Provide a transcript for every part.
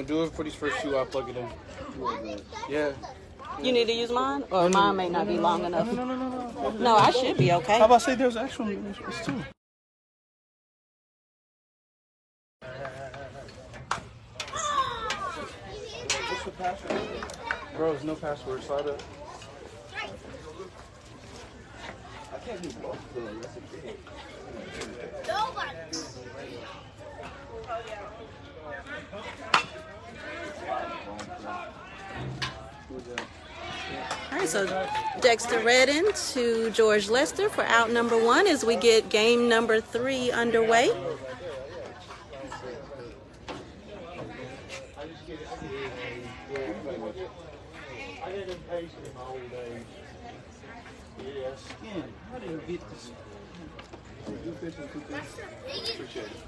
do it for these first two. I'll plug it in. Yeah. You need to use mine, or mine may not be long enough. No. No, I should be okay. How about say there's actually it's two? What's the password? Bro, there's no password. Slide up. I can't do both though. That's a thing. All right, so Dexter Redden to George Lester for out number 1 as we get game number 3 underway. All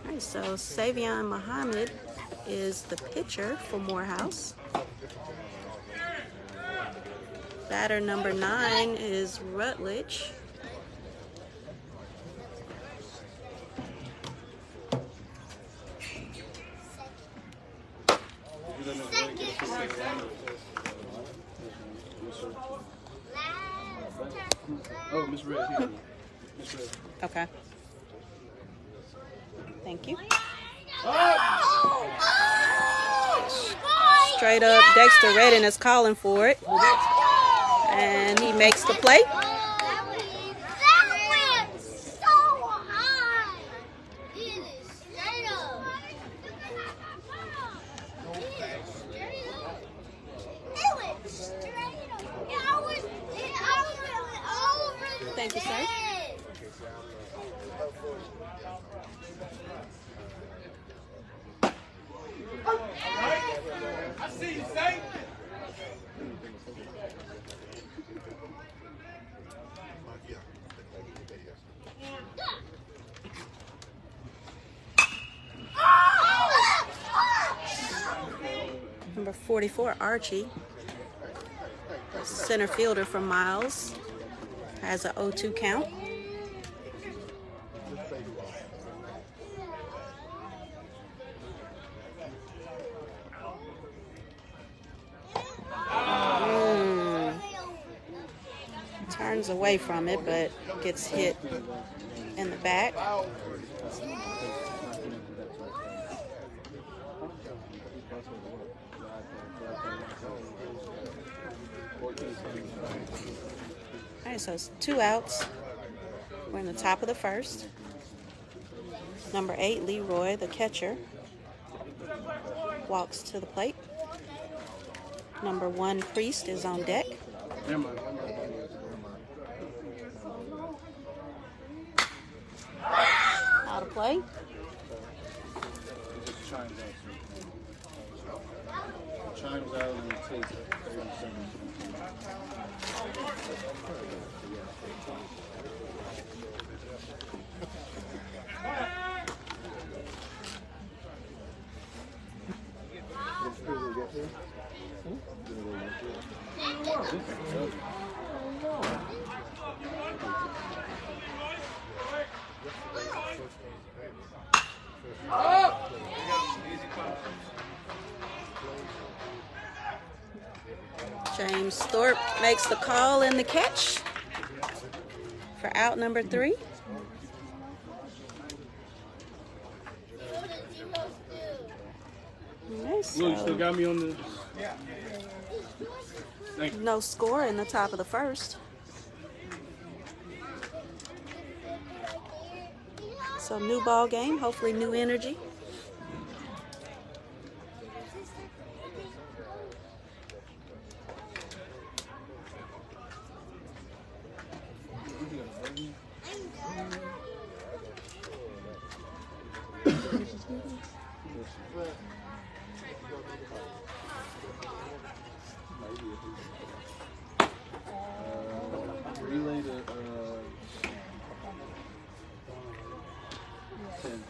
right, so Saivion Mohammed is the pitcher for Morehouse. Batter number 9 is Rutledge. Oh, Miss Red. Miss Red. Okay. Thank you. Straight up, Dexter Redden is calling for it. And he makes the play. Thank you, sir. I see you, Saint. Number 44, Archie, center fielder from Miles, has an 0-2 count. Turns away from it, but gets hit in the back. All right, so it's 2 outs. We're in the top of the first. Number 8, Leroy, the catcher, walks to the plate. Number 1, Priest, is on deck. Out of play. Chimes out and it takes 37. James Thorpe makes the call and the catch for out number 3. Nice. Look, you still got me on the... No score in the top of the first. So new ball game, hopefully new energy. Relay to 10.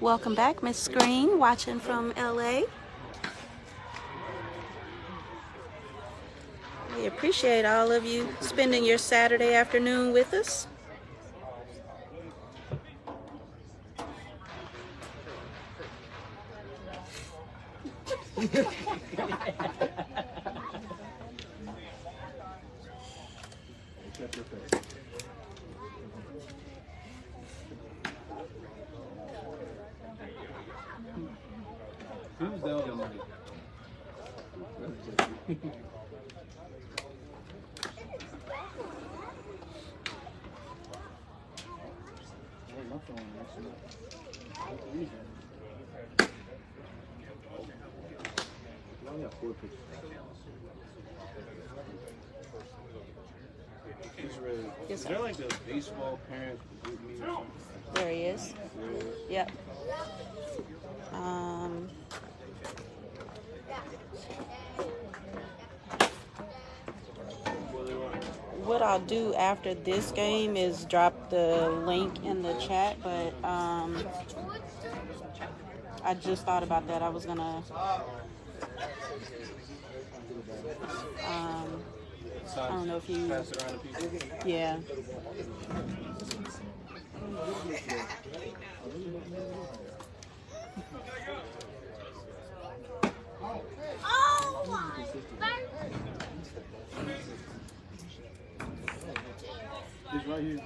Welcome back, Miss Screen, watching from LA. We appreciate all of you spending your Saturday afternoon with us. Who's the other one? Yes, Is sir. there like a baseball parents group meeting or something? There he is. Yep. What I'll do after this game is drop the link in the chat, but I just thought about that. I was gonna I don't know if you Pass it around to people. yeah. It's right here.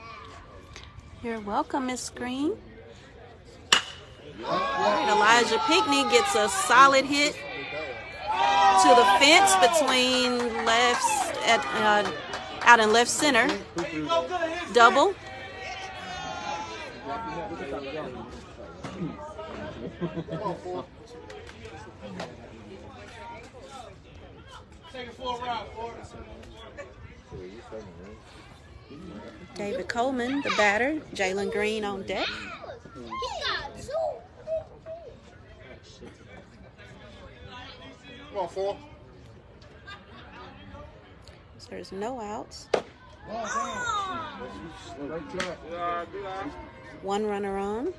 You're welcome, Miss Green. All right, Elijah Pinckney gets a solid hit to the fence between out in left center. Double. David Coleman, the batter. Jalen Green on deck. Come on, 4. So there's no outs. One runner on. It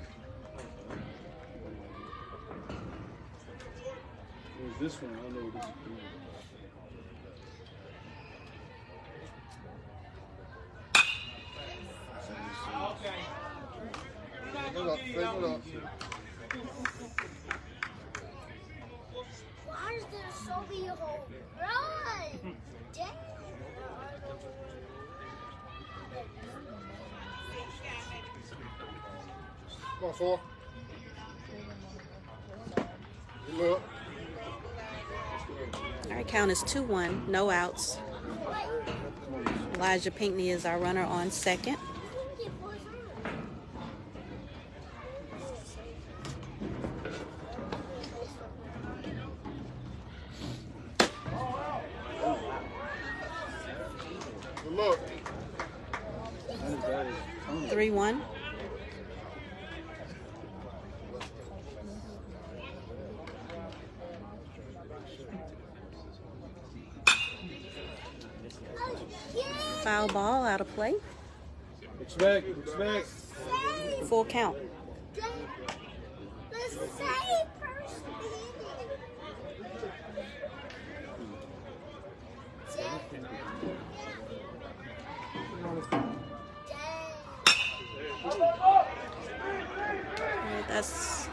was this one. I don't know what this is. Why is there so many home run? Damn. Come on, 4. Look. All right, count is 2-1, no outs. Elijah Pinckney is our runner on second. Look. 3-1. Foul ball out of play. Expect. Full count. The same person. Alright, that's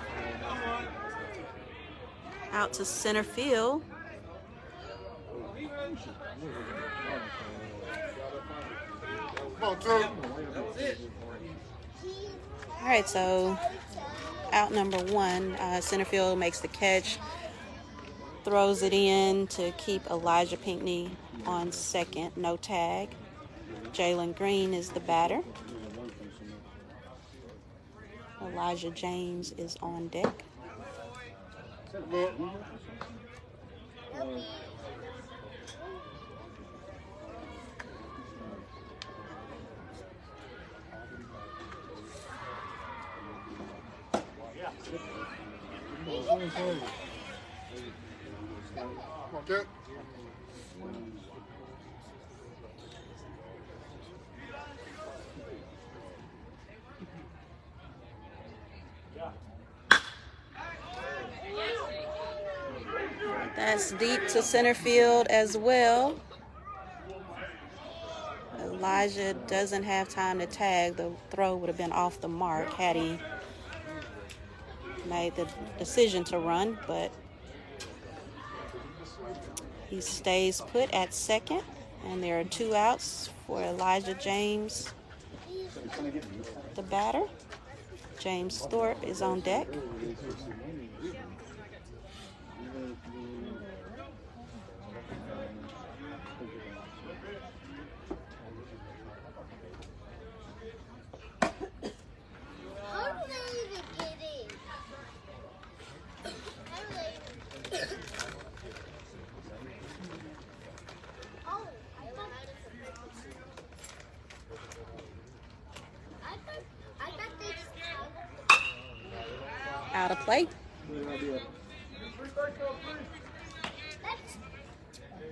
out to center field. Come on, 2. Alright, so out number 1, center field makes the catch, throws it in to keep Elijah Pinckney on second, no tag. Jalen Green is the batter. Elijah James is on deck. Look. Okay. That's deep to center field as well. Elijah doesn't have time to tag. The throw would have been off the mark had he made the decision to run, but he stays put at second, and there are 2 outs for Elijah James, the batter. James Thorpe is on deck. How do they even get in? How do they even... Oh, I thought they just... Out of play.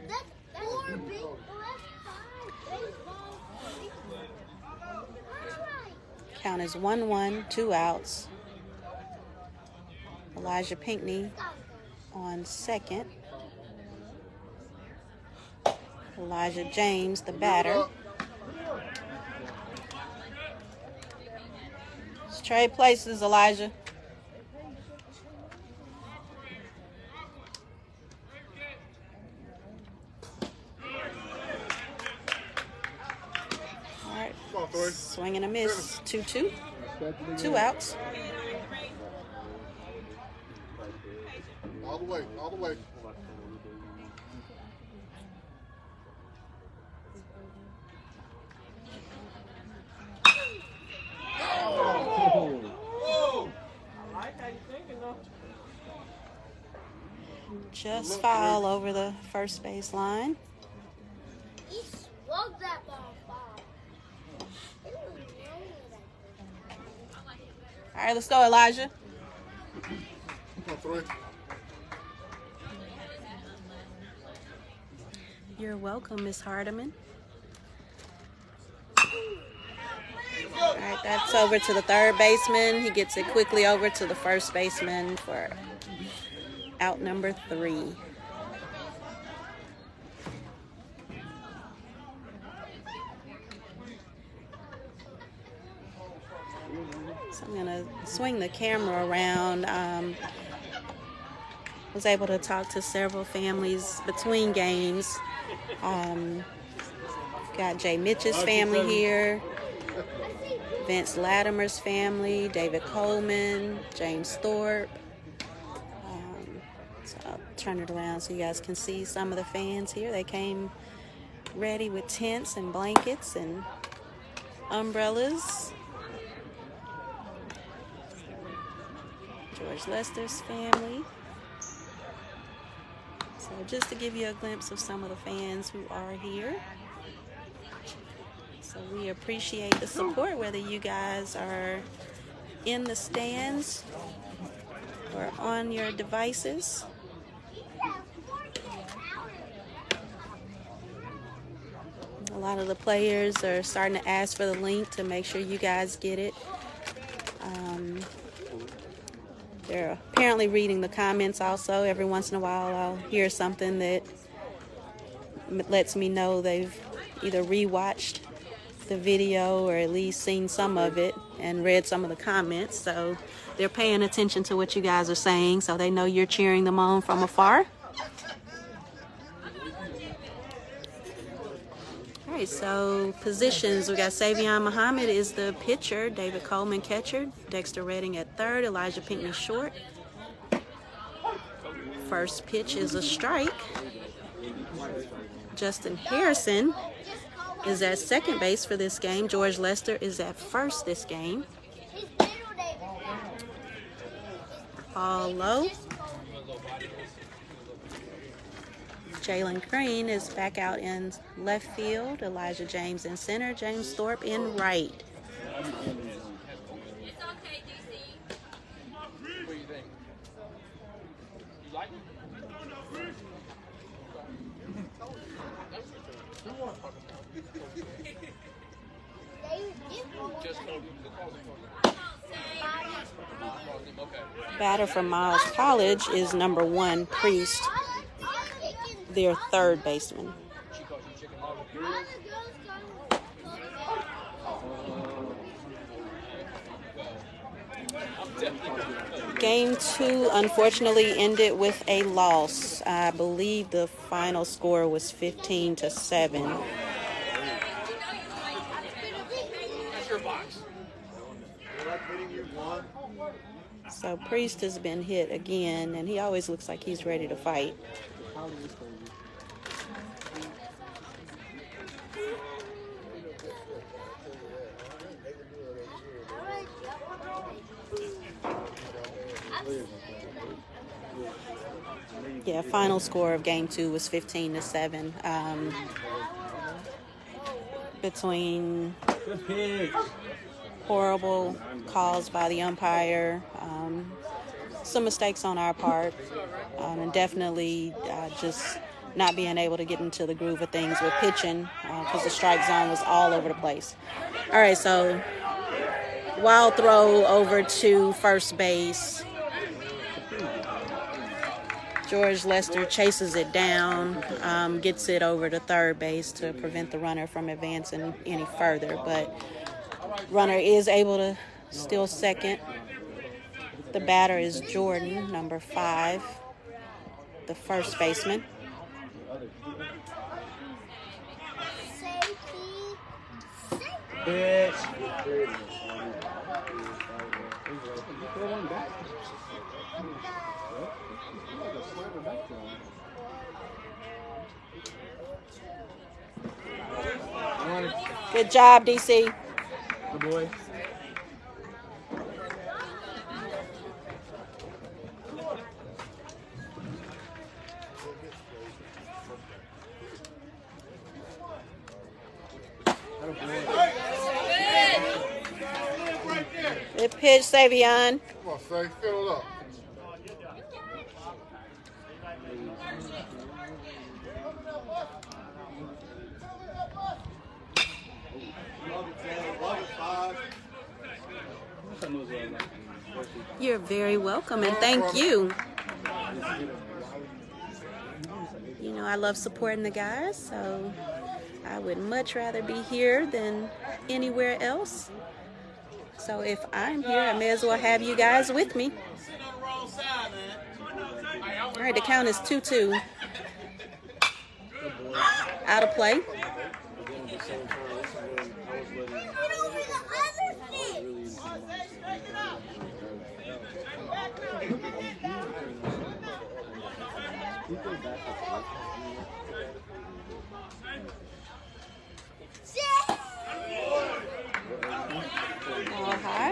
That's 4 big, well, that's 5 baseball. Count is 1-1, 2 outs. Elijah Pinckney on second. Elijah James, the batter. Let's trade places, Elijah. All right. Swing and a miss. 2-2. 2 outs. All the way, all the way. Just foul over the first base line. He swung that ball far. It was rolling like this. All right, let's go, Elijah. Come on, 3. You're welcome, Miss Hardiman. All right, that's over to the third baseman. He gets it quickly over to the first baseman for out number 3. So I'm gonna swing the camera around. Was able to talk to several families between games. Got Jay Mitch's family here, Vince Latimer's family, David Coleman, James Thorpe. So I'll turn it around so you guys can see some of the fans here. They came ready with tents and blankets and umbrellas. George Lester's family. So just to give you a glimpse of some of the fans who are here. So we appreciate the support, whether you guys are in the stands or on your devices. A lot of the players are starting to ask for the link to make sure you guys get it. They're apparently reading the comments also. Every once in a while I'll hear something that lets me know they've either rewatched the video or at least seen some of it and read some of the comments. So they're paying attention to what you guys are saying, so they know you're cheering them on from afar. All right, so positions. We got Saivion Mohammed is the pitcher, David Coleman catcher, Dexter Redding at third, Elijah Pinckney short. First pitch is a strike. Justin Harrison is at second base for this game. George Lester is at first this game. Paul Lowe. Jalen Green is back out in left field. Elijah James in center. James Thorpe in right. Batter from Miles College is number 1, Priest, their third baseman. Game 2 unfortunately ended with a loss. I believe the final score was 15-7. So Priest has been hit again, and he always looks like he's ready to fight. Yeah, final score of Game 2 was 15-7. Between horrible calls by the umpire, some mistakes on our part, and definitely just not being able to get into the groove of things with pitching because the strike zone was all over the place. All right, so wild throw over to first base. George Lester chases it down, gets it over to third base to prevent the runner from advancing any further, but runner is able to steal second. The batter is Jordan, number 5, the first baseman. Good job, DC. Good boy. Good pitch, Saivion. Come on, Say, fill it up. You're very welcome, and thank you. You know, I love supporting the guys, so I would much rather be here than anywhere else. So if I'm here, I may as well have you guys with me. All right, the count is 2-2. Out of play.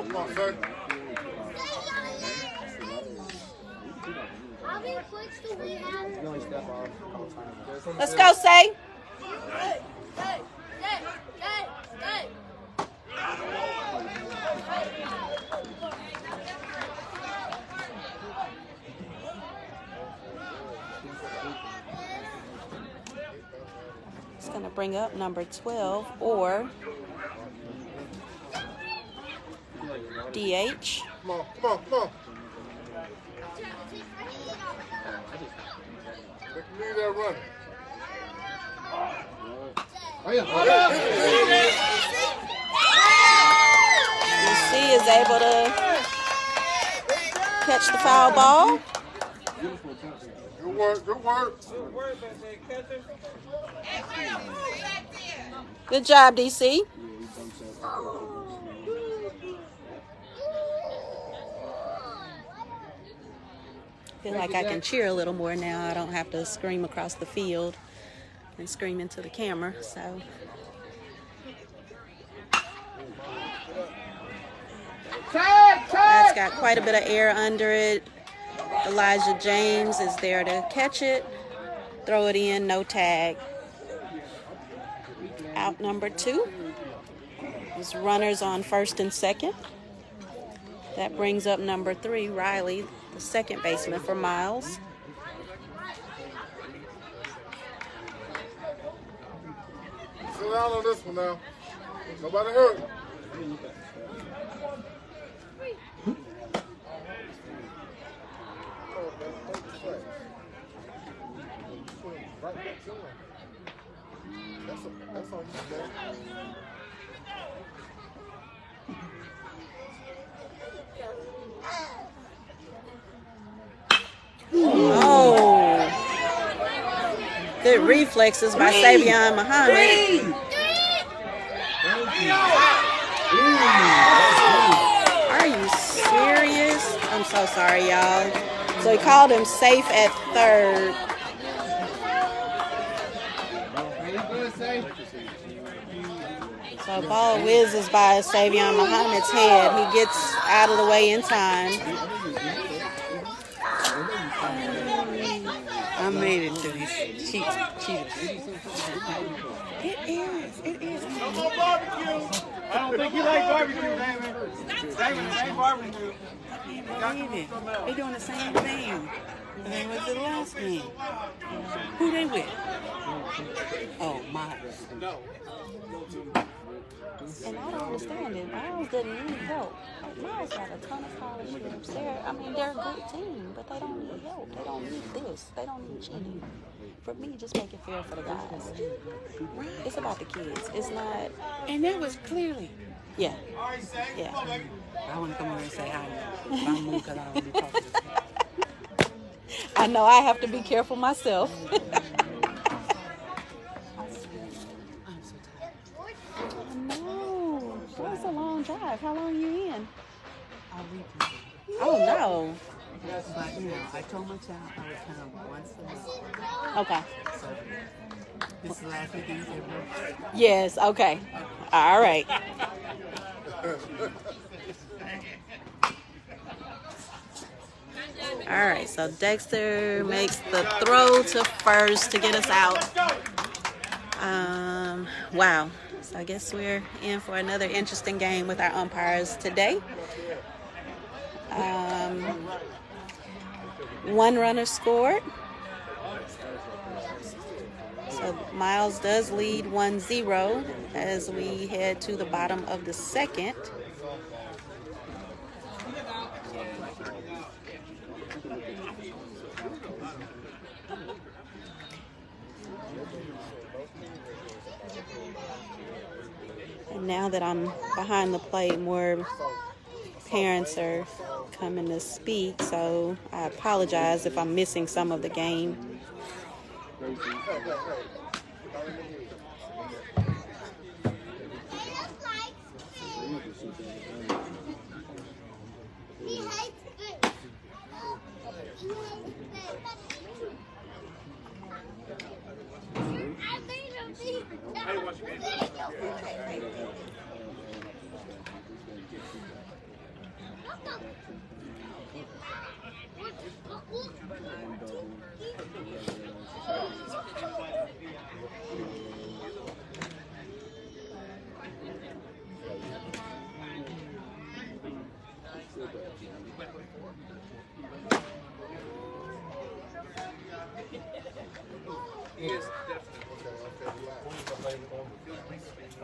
Come on, Say. How many points do we have? Let's go, Say. It's going to bring up number 12 or DH. Come on, come on, come on. They can leave that running. DC is able to catch the foul ball. Good work, good work. Good job, DC. Feel like I can cheer a little more now. I don't have to scream across the field and scream into the camera. So that's got quite a bit of air under it. Elijah James is there to catch it, throw it in, no tag. Out number 2. There's runners on first and second. That brings up number 3, Riley, the second baseman for Miles. Sit down on this one now. Nobody hurt. That's all you got. Good reflexes by Saivion Mohammed. Are you serious? I'm so sorry, y'all. So he called him safe at third. So ball whizzes by Saivion Mohammed's head. He gets out of the way in time. I made it to these cheaters. It is. No more barbecue. I don't think you like barbecue, Damon. Damon, it ain't barbecue. I can't believe it. They doing the same thing. And they was the last game. Who they with? Oh, Miles. And I don't understand it. Miles doesn't need help. Like, Miles got a ton of scholarships. They're a good team, but they don't need help. They don't need this. They don't need cheating. For me, just make it fair for the guys. Right. It's about the kids. It's not. And that was clearly. Yeah. Yeah. I want to come over and say hi now. But I'm moved because I don't want to be talking. I know I have to be careful myself. I'm so tired. No. That's a long drive. How long are you in? I'll leave you. Oh, no. But, you know, I told my child I would come once a month. Okay. So, this is the last weekend you said, bro? Yes. Okay. All right. All right. So Dexter makes the throw to first to get us out. Wow. So I guess we're in for another interesting game with our umpires today. One runner scored. So Miles does lead 1-0 as we head to the bottom of the second. And now that I'm behind the plate, more parents are coming to speak, so I apologize if I'm missing some of the game.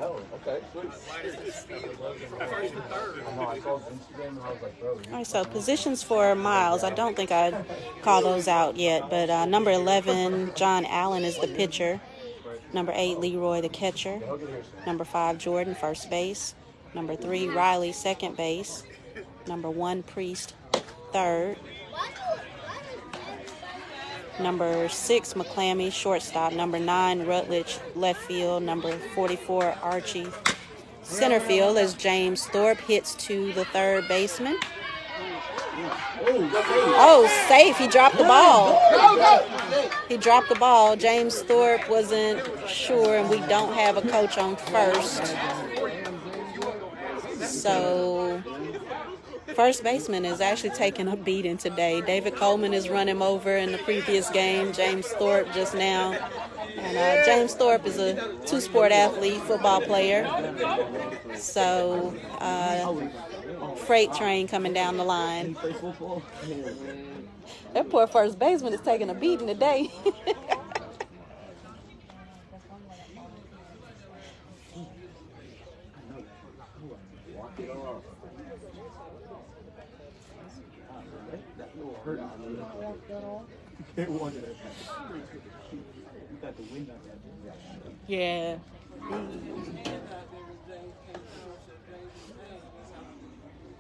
Oh, okay. All right, so positions for Miles. I don't think I'd call those out yet, but number 11, John Allen is the pitcher. Number 8, Leroy, the catcher. Number 5, Jordan, first base. Number 3, Riley, second base. Number 1, Priest, third. Number 6, McClammy, shortstop. Number 9, Rutledge, left field. Number 44, Archie, center field, as James Thorpe hits to the third baseman. Oh, safe. He dropped the ball. He dropped the ball. James Thorpe wasn't sure, and we don't have a coach on first. So first baseman is actually taking a beating today. David Coleman is running over in the previous game. James Thorpe just now. And James Thorpe is a two-sport athlete, football player. So freight train coming down the line. That poor first baseman is taking a beating today. Yeah.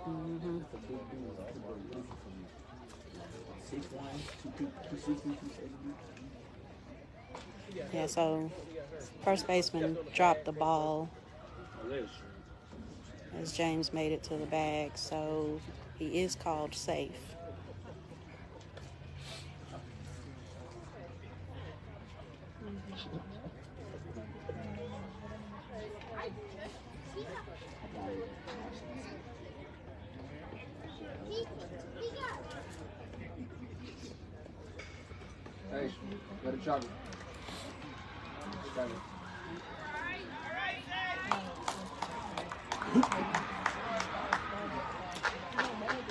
Mm-hmm. Yeah, so first baseman dropped the ball as James made it to the bag, so he is called safe. Hey, let it juggle.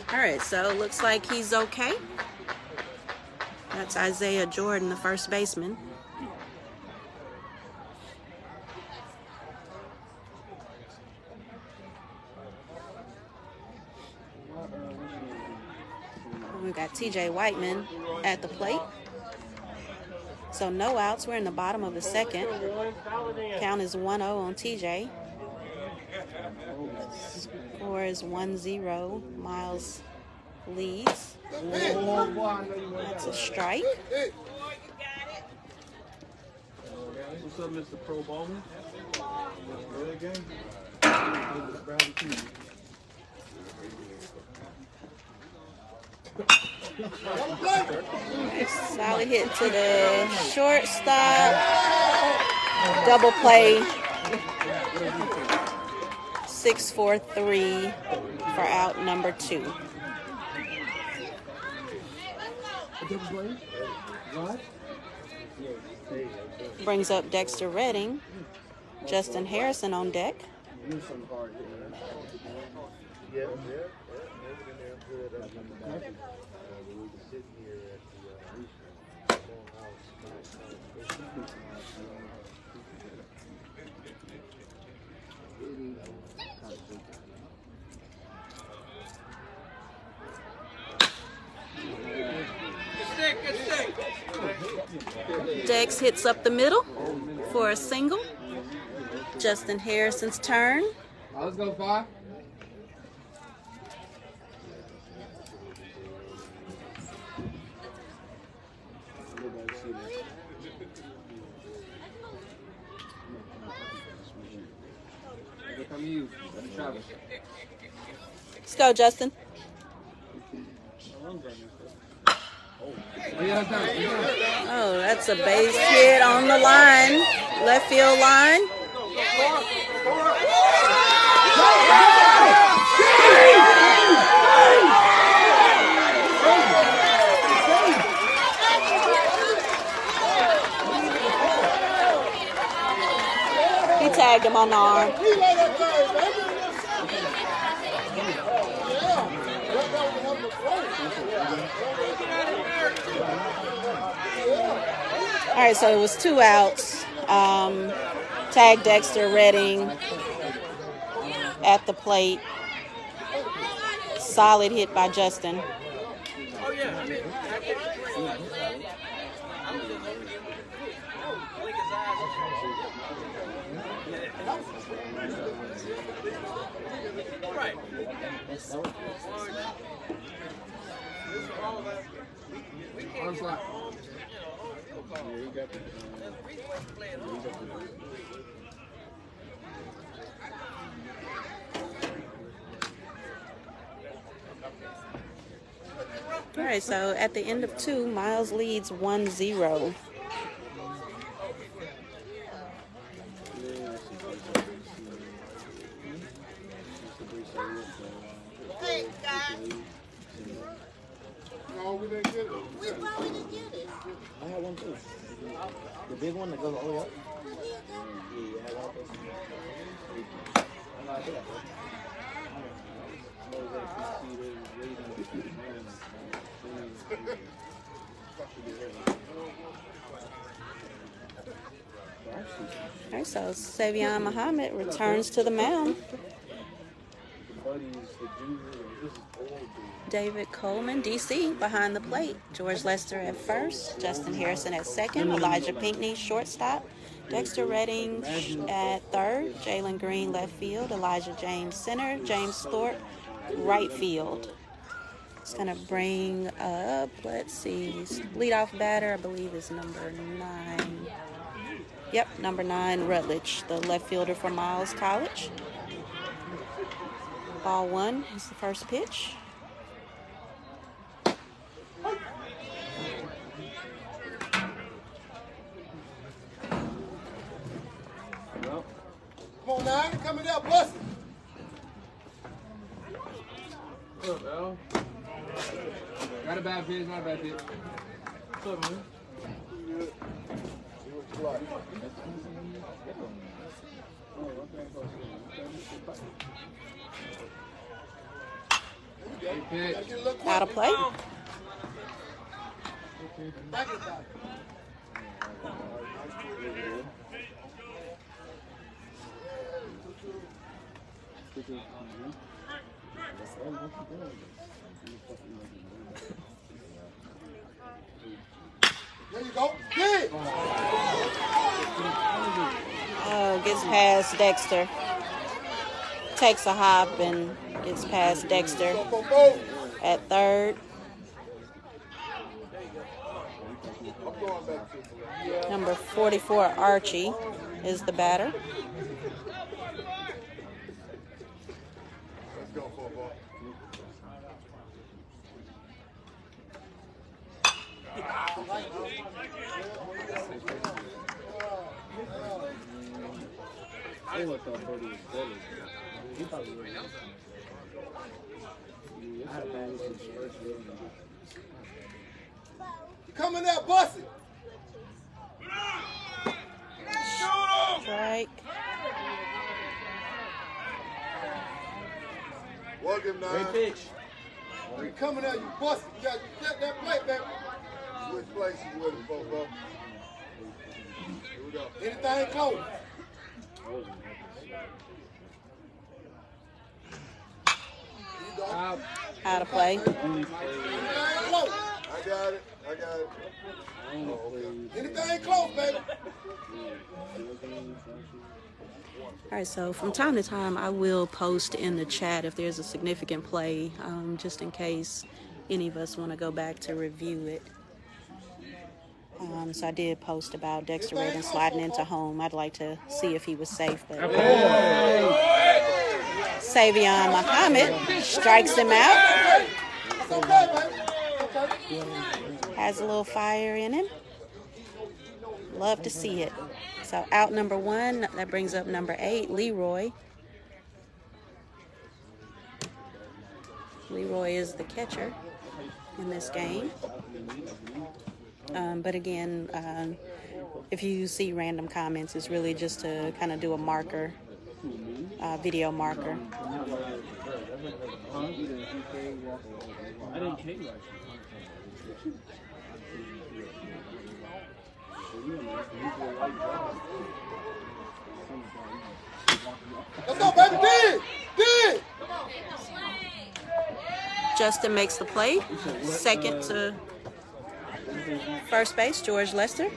All right, so looks like he's okay. That's Isaiah Jordan, the first baseman. We've got TJ Whiteman at the plate. So no outs. We're in the bottom of the second. Count is 1-0 on TJ. Score is 1-0. Miles leads. That's a strike. What's up, Mr. Pro Bowman? Solid hit to the shortstop. Double play. 6-4-3 for out number 2. Brings up Dexter Redding. Justin Harrison on deck. Dex hits up the middle for a single. Justin Harrison's turn. Let's go, 5. Let's go, Justin. Oh, that's a base hit on the line. Left field line. He tagged him on the arm. All right, so it was 2 outs. Tag Dexter Redding at the plate. Solid hit by Justin. All right, so at the end of 2, Miles leads 1-0. Hey, guys. No, we didn't get it. We probably didn't get it. I had one too. The big one that goes all the way up. Yeah, I had one. I think All right, so Saivion Mohammed returns to the mound. David Coleman, DC, behind the plate. George Lester at first. Justin Harrison at second. Elijah Pinckney, shortstop. Dexter Redding at third. Jalen Green, left field. Elijah James, center. James Thorpe, right field. It's going to bring up, let's see, leadoff batter, I believe, is number 9. Yep, number 9, Rutledge, the left fielder for Miles College. Ball 1 is the first pitch. Come on now, you coming out busting. What's up, Al? Not a bad pitch, not a bad pitch. What's up, man? Hey, pitch. Out of play. Back it back. There you go. Dig! Oh, gets past Dexter. Takes a hop and gets past Dexter at third. Number 44, Archie, is the batter. Let's go for a ball. Coming out, busting. Strike. Work him now. Great pitch. You coming out, you busting. You got to get that plate, baby. Which place you with it, bro? Here we go. Anything close? Out of play. Anything close? I got it. Anything close, baby? All right, so from time to time, I will post in the chat if there's a significant play, just in case any of us want to go back to review it. So I did post about Dexter Redding sliding into home. I'd like to see if he was safe, but Saivion Mohammed strikes him out. It's okay, baby. Okay. Has a little fire in him. Love to see it. So out number 1, that brings up number 8, Leroy. Leroy is the catcher in this game. But again, if you see random comments, it's really just to kind of do a marker, video marker. Let's go, baby. Dig! Justin makes the play. Second to first base, George Lester.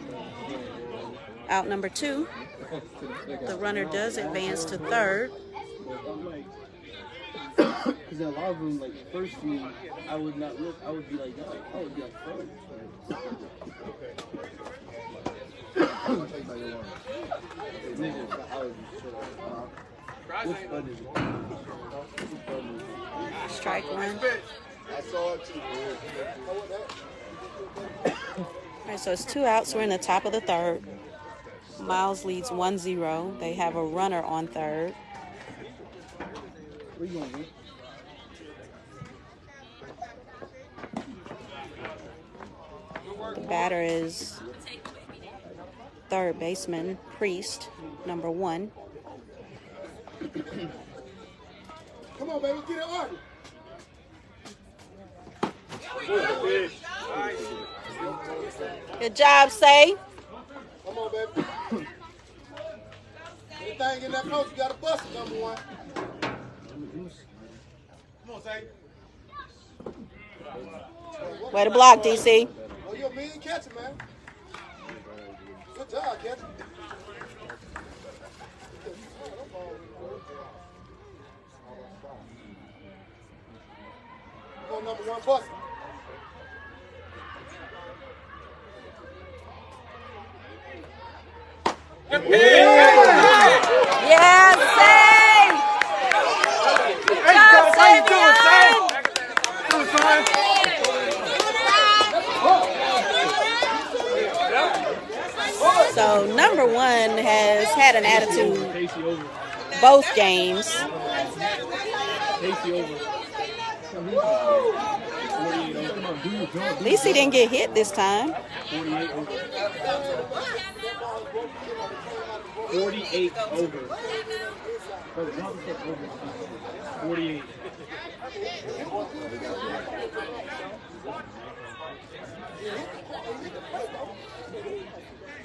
Out number 2. The runner does advance to third. Because in a lot of them, like first few, I would not look. I would be like, I would be like first. Strike 1. I saw it too. All right, so it's 2 outs. We're in the top of the third. Miles leads 1-0. They have a runner on third. Where you going, man? The batter is third baseman Priest, number 1. Come on, baby. Get it on. Good job, Say. Come on, baby. Anything in that close, you got to bust it, number 1. Come on, Say. Way to block, DC. Oh, you're a mean catcher, man. Good job, catcher. Come on, number 1, bust it. Yeah, save! Good job, Saivion! So number one has had an attitude Casey over. both games. Casey over. At least he didn't get hit this time. 48 over. 48 over.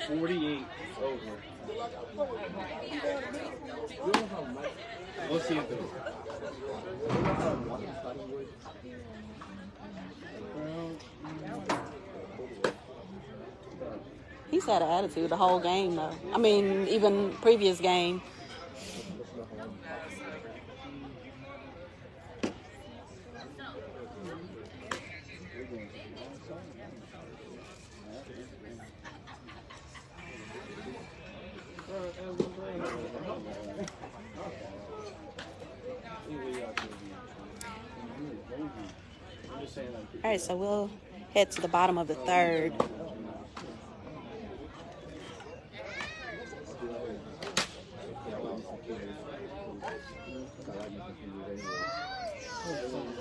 48. Over. We'll see it though. He's had an attitude the whole game, though. I mean, even previous game. All right, so we'll head to the bottom of the third.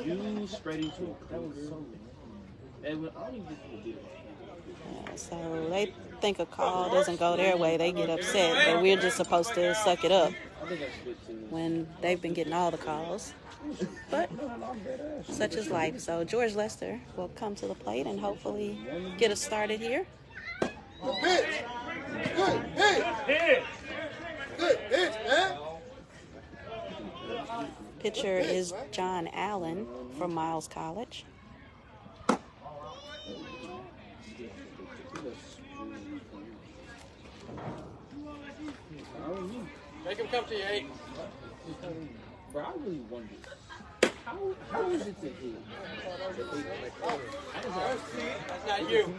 You spreading too. That was so. So they think a call doesn't go their way, they get upset, but we're just supposed to suck it up when they've been getting all the calls. But such is life. So George Lester will come to the plate and hopefully get us started here. Good pitch. Good pitch. Good pitch, man. Pitcher is John Allen from Miles College. Make him come to you, 8. Bro, I really wonder. How is it to hit? That's not you.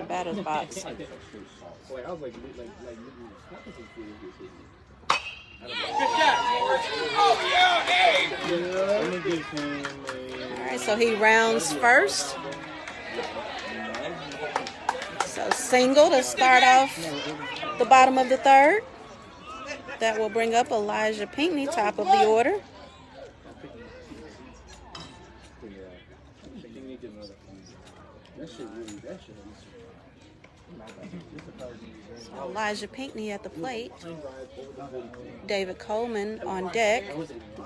Batter's box. Like, I was like, All right, so he rounds first. So single to start off the bottom of the third. That will bring up Elijah Pinckney, top of the order. So Elijah Pinckney at the plate. David Coleman on deck.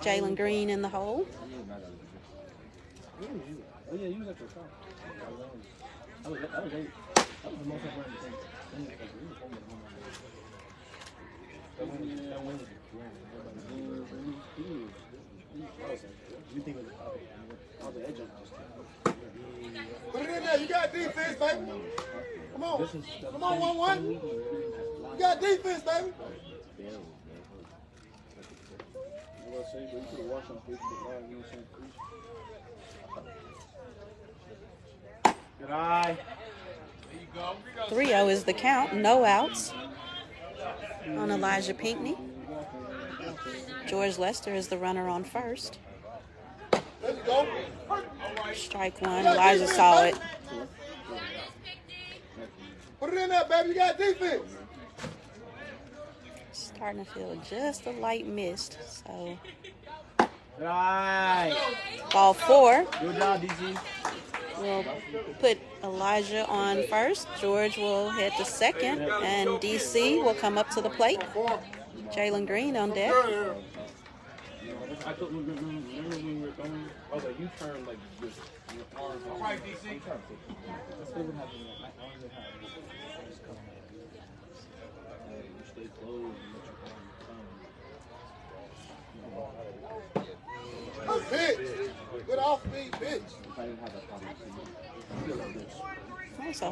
Jalen Green in the hole. Put it in there. You got defense, baby. Come on. Come on, 1-1. You got defense, baby. Good eye. 3-0 is the count. No outs on Elijah Pinckney. George Lester is the runner on first. Let's go. Strike one. Elijah saw it. Put it in there, baby. You got defense. Starting to feel just a light mist. So Good eye. ball 4. Good job, DC. We'll put Elijah on first. George will head to second. And DC will come up to the plate. Jalen Green on deck. I thought remember when we were going, I was like, you turned like this. All right, DC. Let's see what happened. You stay close and let your arm come. Good pitch. Good off-speed pitch. If I didn't have that problem, So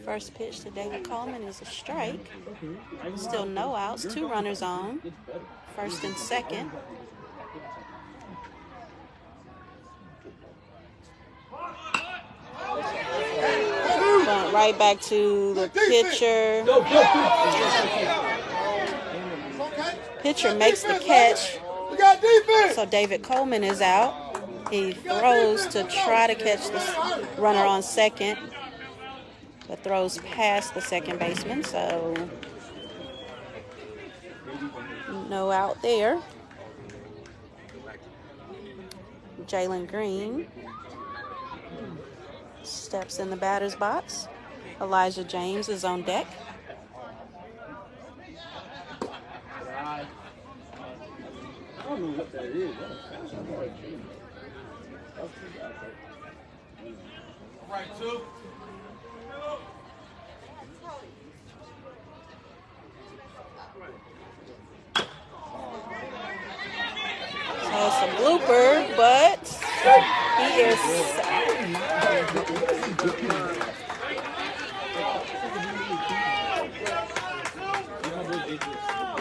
first pitch to David Coleman is a strike. Still no outs. 2 runners on. First and second. right back to the pitcher. Pitcher makes the catch. We got defense. So David Coleman is out. He throws to try to catch the runner on second, but throws past the second baseman, so no out there. Jalen Green steps in the batter's box. Elijah James is on deck. I don't know what that is. Right, two. So it's a blooper, but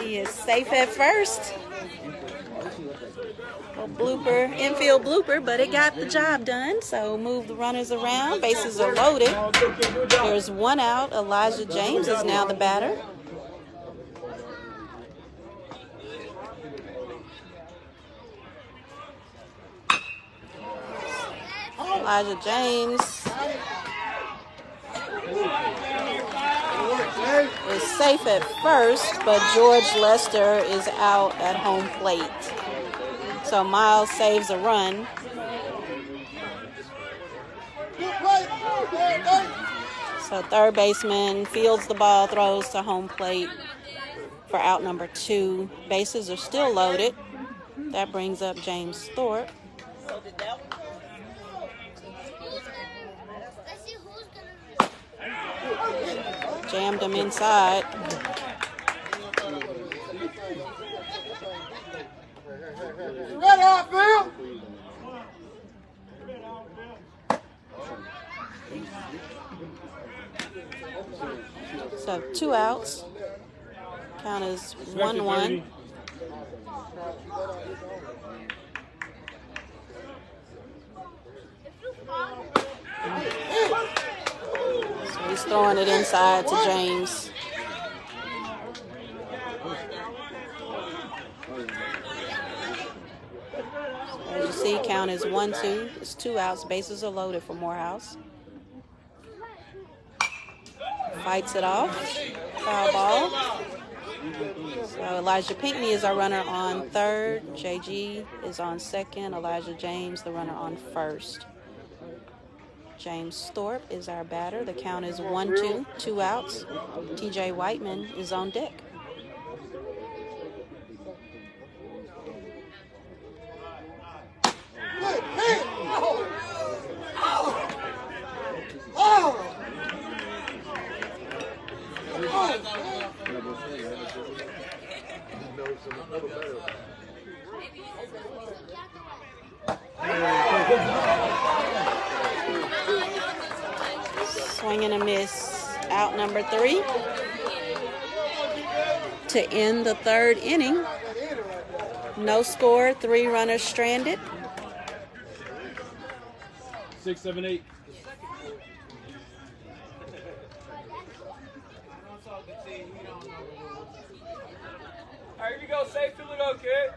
he is safe at first. A blooper, infield blooper, but it got the job done. So move the runners around. Bases are loaded. There's one out. Elijah James is now the batter. Elijah James is safe at first, but George Lester is out at home plate. So Miles saves a run. So third baseman fields the ball, throws to home plate for out number 2. Bases are still loaded. That brings up James Thorpe. Jammed him inside. Right out, Bill. So 2 outs. Count is 1-1. So he's throwing it inside to James. As you see, count is 1-2. It's 2 outs. Bases are loaded for Morehouse. Fights it off. Foul ball. So Elijah Pinckney is our runner on third. JG is on second. Elijah James, the runner, on first. James Thorpe is our batter. The count is 1-2. 2 outs. TJ Whiteman is on deck. Swing and a miss. Out number 3 to end the third inning. No score, 3 runners stranded. 6, 7, 8. All right, here we go. Safe to it, okay?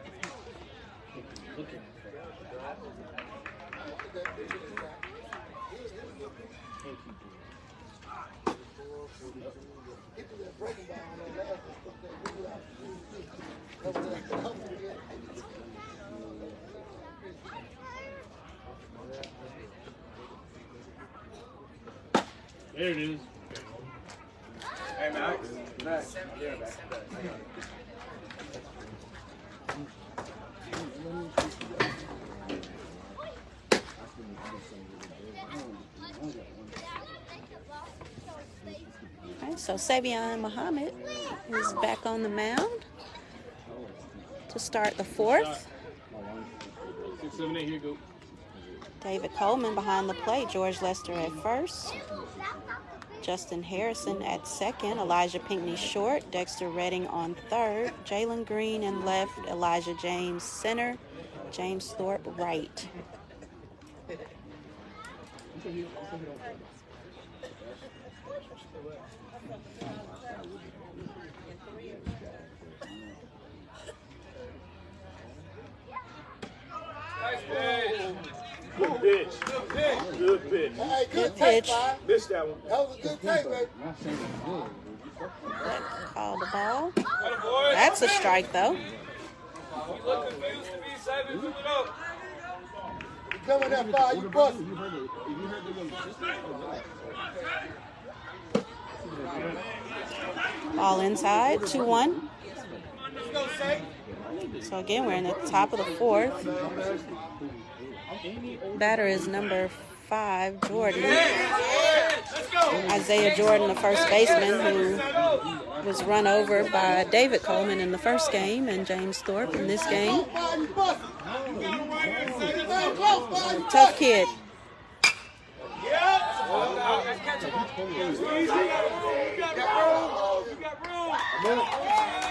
There it is. Hey, Max. Max. Yeah, Max. All right, so Saivion Mohammed is back on the mound to start the 4th. 6, 7, 8. Here you go. David Coleman behind the plate. George Lester at first. Justin Harrison at second. Elijah Pinckney short. Dexter Redding on third. Jalen Green in left. Elijah James center. James Thorpe right. Good pitch. Good pitch. Hey, good pitch. Missed that one. That was a good take, baby. Call the ball. That's a strike, though. You look confused to me, Saivion. Fill it up. You come in that foul, you busted. Ball inside, 2-1. So again, we're in the top of the fourth. Batter is number 5, Jordan. Isaiah Jordan, the first baseman, who was run over by David Coleman in the first game and James Thorpe in this game. Tough kid.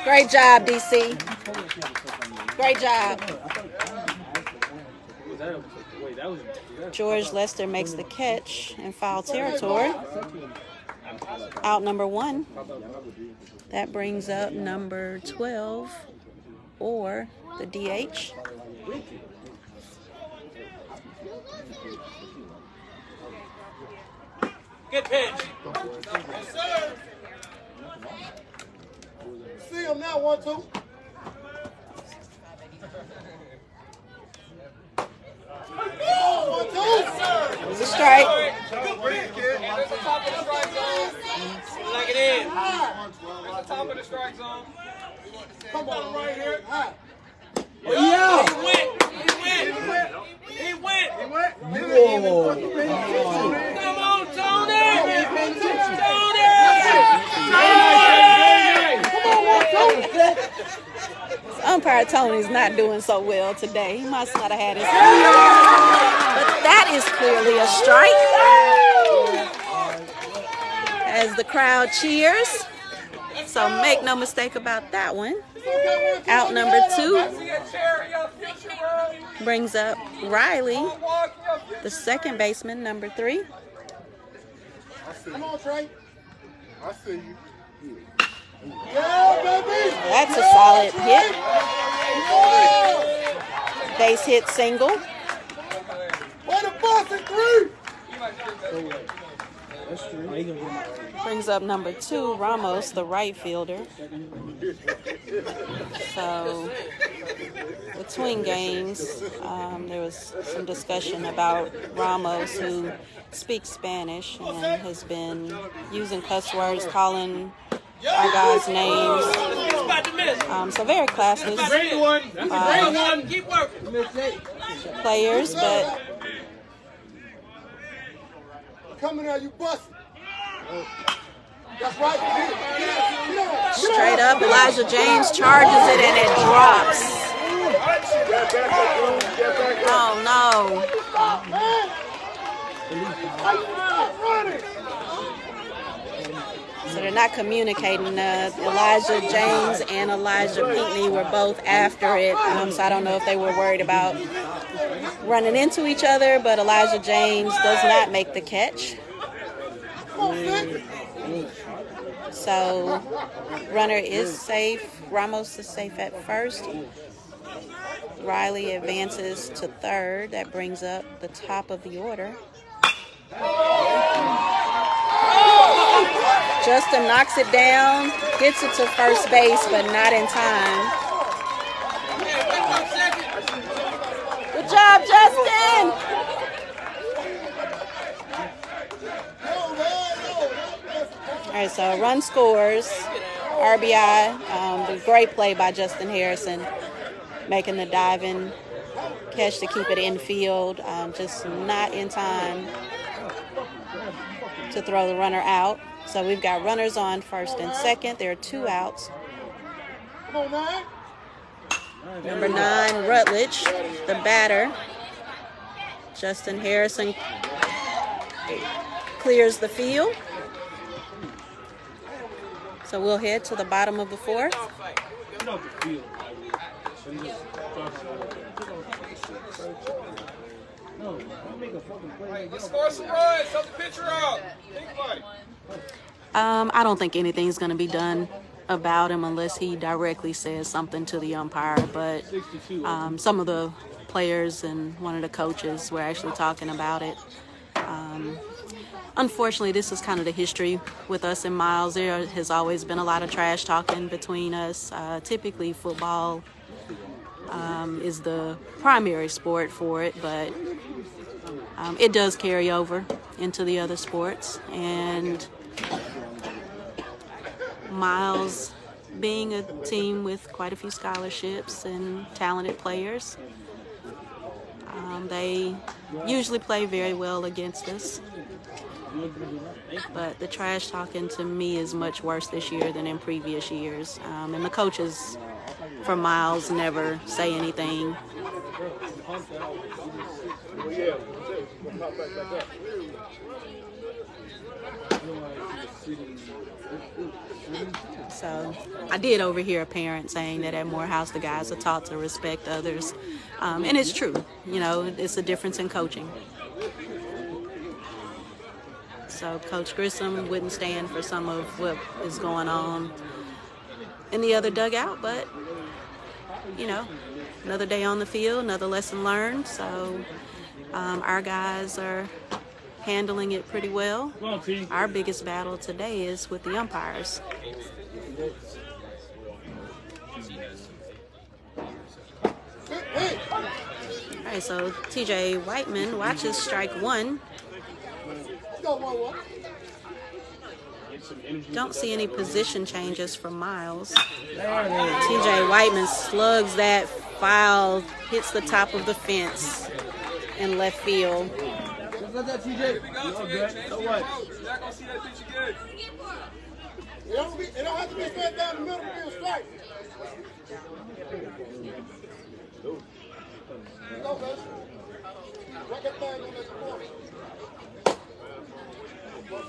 Great job, DC. Great job. George Lester makes the catch in foul territory. Out number 1. That brings up number 12 or the DH. Good pitch. Yes, sir. See him now, 1-2. It's a strike. There's the top of the strike zone. Like it is. There's the top of the strike zone. Come on, right here. High. Yeah. He went. He went. He went. He went. Whoa. Come on, Tony. Umpire Tony's not doing so well today. He must not have had his. But that is clearly a strike. As the crowd cheers. So make no mistake about that one. Out number 2 brings up Riley, the second baseman, number 3. Come on, Trey. I see you. Yeah, baby. That's a solid hit. Base hit single. Way to bust it, 3. Brings up number 2, Ramos, the right fielder. So between games, there was some discussion about Ramos, who speaks Spanish and has been using cuss words, calling our guys' names. So very classless players, but Coming out, you busted. That's right. straight up, Elijah James charges it and it drops. Oh no. So they're not communicating. Elijah James and Elijah Pinckney were both after it. So I don't know if they were worried about running into each other, but Elijah James does not make the catch. So runner is safe. Ramos is safe at first. Riley advances to third. That brings up the top of the order. Justin knocks it down, gets it to first base, but not in time. Good job, Justin! All right, so run scores, RBI, the great play by Justin Harrison, making the diving catch to keep it infield, just not in time to throw the runner out. So we've got runners on first and second. There are 2 outs. Number 9, Rutledge, the batter. Justin Harrison clears the field. So we'll head to the bottom of the fourth. No, don't make a fucking play. Let's score some runs. Help the pitcher out. Think play. I don't think anything's going to be done about him unless he directly says something to the umpire. But some of the players and one of the coaches were actually talking about it. Unfortunately, this is kind of the history with us and Miles. There has always been a lot of trash talking between us. Typically, football is the primary sport for it, but it does carry over into the other sports. And Miles, being a team with quite a few scholarships and talented players, they usually play very well against us. But the trash talking to me is much worse this year than in previous years. And the coaches for Miles never say anything. So I did overhear a parent saying that at Morehouse the guys are taught to respect others. And it's true. You know, it's a difference in coaching. So Coach Grissom wouldn't stand for some of what is going on in the other dugout, but, you know, another day on the field, another lesson learned. So our guys are handling it pretty well. Our biggest battle today is with the umpires. All right, so TJ Whiteman watches strike one. Don't see any position changes from Miles. TJ Whiteman slugs that foul, hits the top of the fence in left field. Here we go, TJ. Change the approach. You're not going to see that pitch again. It don't have to be straight down the middle to be a strike. Go, guys. Rock that thing on that corner. Rock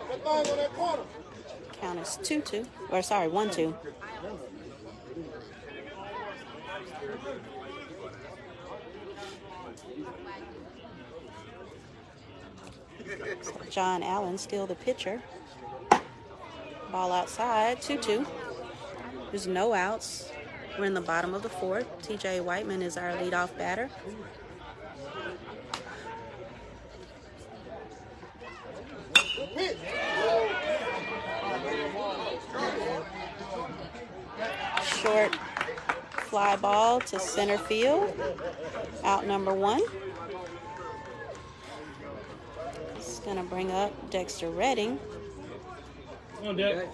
that thing on that corner. Count is 2-2, or sorry, 1-2. John Allen still the pitcher. Ball outside, 2-2. There's no outs. We're in the bottom of the fourth. TJ Whiteman is our leadoff batter. Short fly ball to center field. Out number one. It's going to bring up Dexter Redding. Come on, Dex.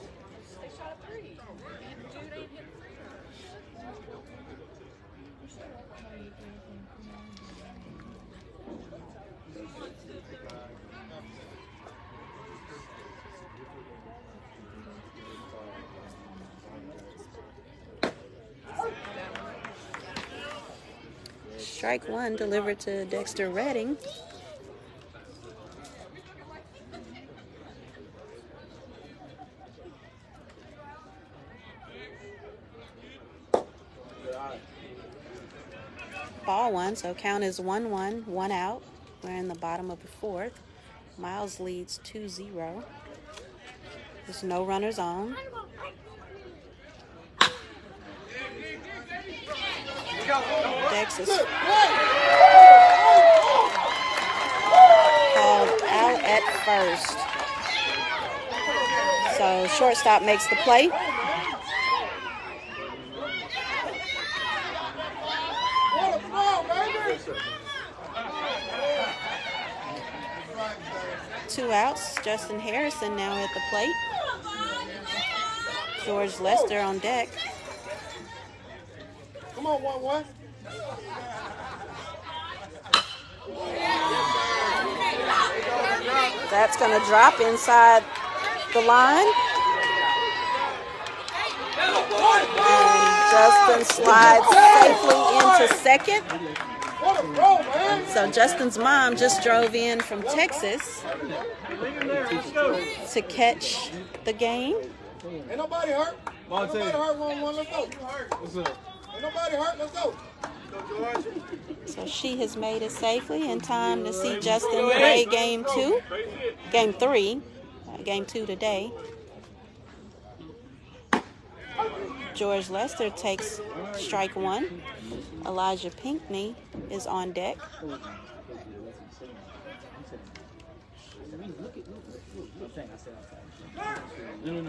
Strike one delivered to Dexter Redding. Ball one, so count is 1-1, one out. We're in the bottom of the fourth. Miles leads 2-0. There's no runners on. Dex is called out at first. So shortstop makes the play. Two outs. Justin Harrison now at the plate. George Lester on deck. Come on, 1-1. That's going to drop inside the line. And Justin slides safely into second. So Justin's mom just drove in from Texas to catch the game. Ain't nobody hurt. Nobody hurt. 1-1. Let's go. What's up? Nobody hurt. Let's go. So she has made it safely in time to see Justin play game 2. Game 3. Game 2 today. George Lester takes strike 1. Elijah Pinckney is on deck. No.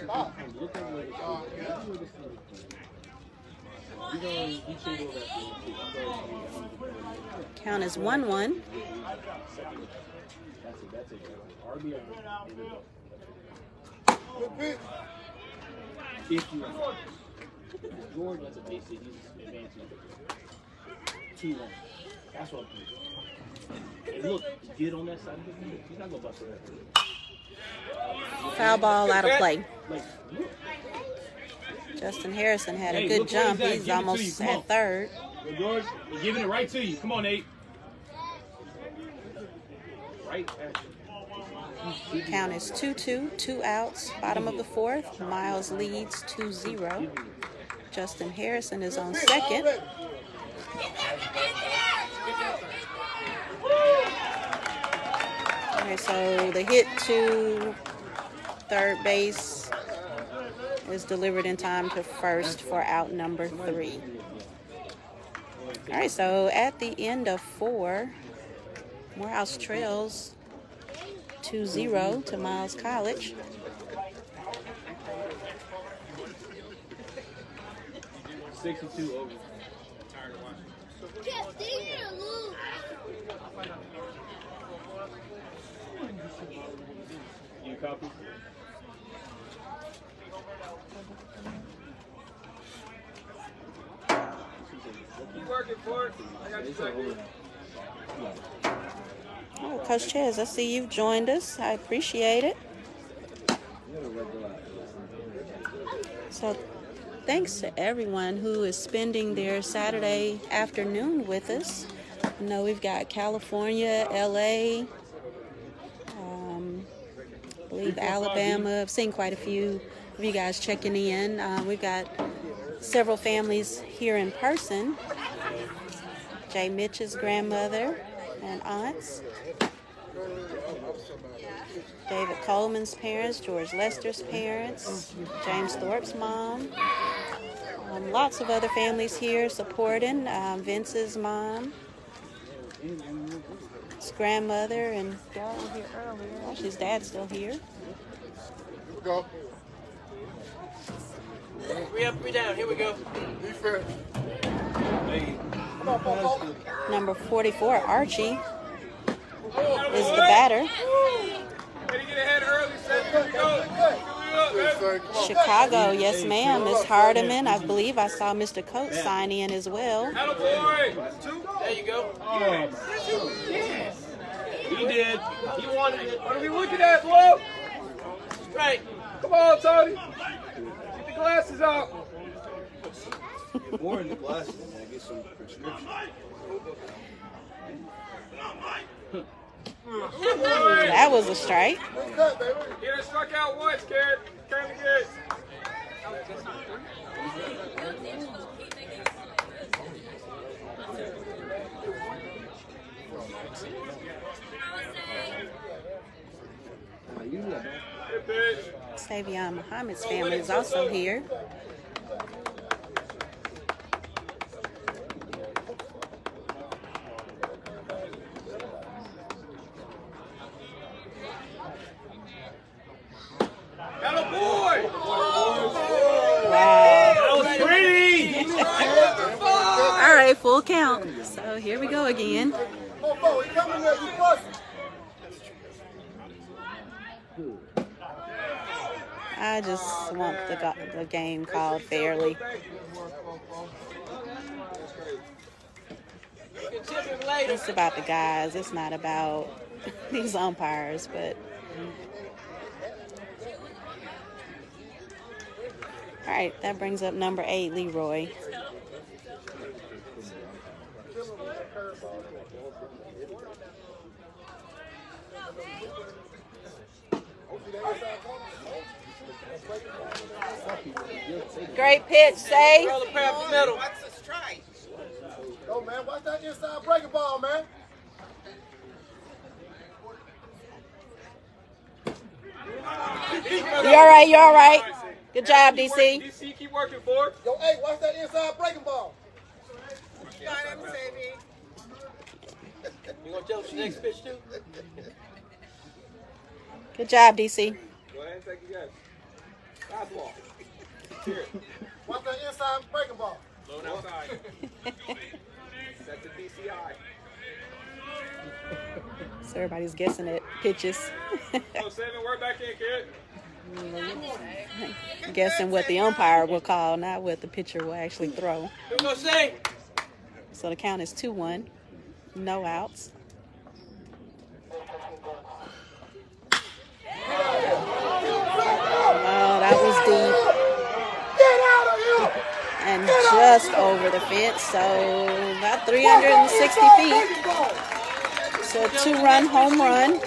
Stop. Count is 1-1. That's it. RBI. Good pitch. If you want. George, that's a base hit. He's advancing. 2-1. That's what I'm thinking. And look, get on that side of the field. He's not going to bust that. Foul ball out of play. Like, look. Justin Harrison had a Hey, good look where jump. he's at. He's Give it to almost you. Come at on. third. Well, George, we're giving it right to you. Come on, Nate. Right at you. Count is 2-2, 2 outs, bottom of the 4th. Miles leads 2-0. Justin Harrison is on second. Okay, so the hit to third base is delivered in time to first for out number 3. All right, so at the end of 4, Morehouse trails 2-0 to Miles College. $62 over. Can't stay here, Luke. You copy? Keep working for it. I got you back here. Oh, Coach Ches, I see you've joined us. I appreciate it. So thanks to everyone who is spending their Saturday afternoon with us. I know we've got California, LA, I believe Alabama. I've seen quite a few of you guys checking in. We've got several families here in person. Jay Mitch's grandmother and aunts. David Coleman's parents, George Lester's parents, James Thorpe's mom. Lots of other families here supporting. Vince's mom, his grandmother, and dad was here earlier. Actually, his dad's still here. Here we go. 3 up, 3 down. Here we go. Defense. Number 44, Archie, is the batter. Way to get ahead early, son. Here we go. Here we go, Chicago, yes ma'am, Miss Hardiman. I believe I saw Mr. Coates sign in as well. Atta boy. 2. There you go. He did. He wanted it. What are we looking at, Flo? Right. Come on, Tony. Get the glasses out. More in the glasses, and I get some prescription. That was a strike. Good cut, baby. He done struck out once, Garrett. Kind of good. Good pitch. Saivion Mohammed's family is also here. Atta boy. Wow. That was pretty. All right, full count. So here we go again. Bo, he coming there, you busting. I just want the game called fairly. It's about the guys. It's not about these umpires, but all right, that brings up number 8, Leroy. Great pitch, Say. Throw the prep up the middle. Go, man. Watch that inside breaking ball, man. You all right? You all right? Good job, DC. DC, keep working for it. Yo, hey, watch that inside breaking ball. You gonna tell us the next pitch too? Good job, DC. Go ahead and take your guess. Fastball. Here. Watch that inside breaking ball. Low and outside. Set the DCI. So everybody's guessing at pitches. Go 7, work back in, kid. Guessing what the umpire will call, not what the pitcher will actually throw. Who gonna say? So the count is 2-1. No outs. Oh, that was deep. And just over the fence, so about 360 feet. So a 2-run home run.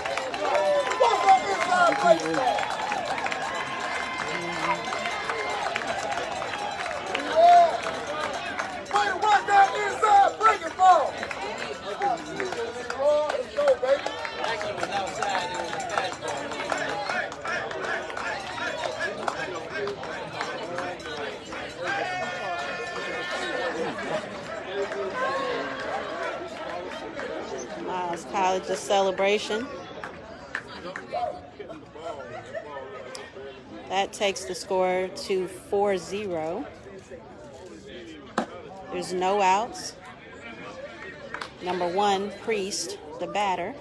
Watch that inside breaking ball. Let's go, baby. Actually, it was outside. It was a fastball. Miles College's celebration. That takes the score to 4-0. There's no outs. Number 1, Priest, the batter.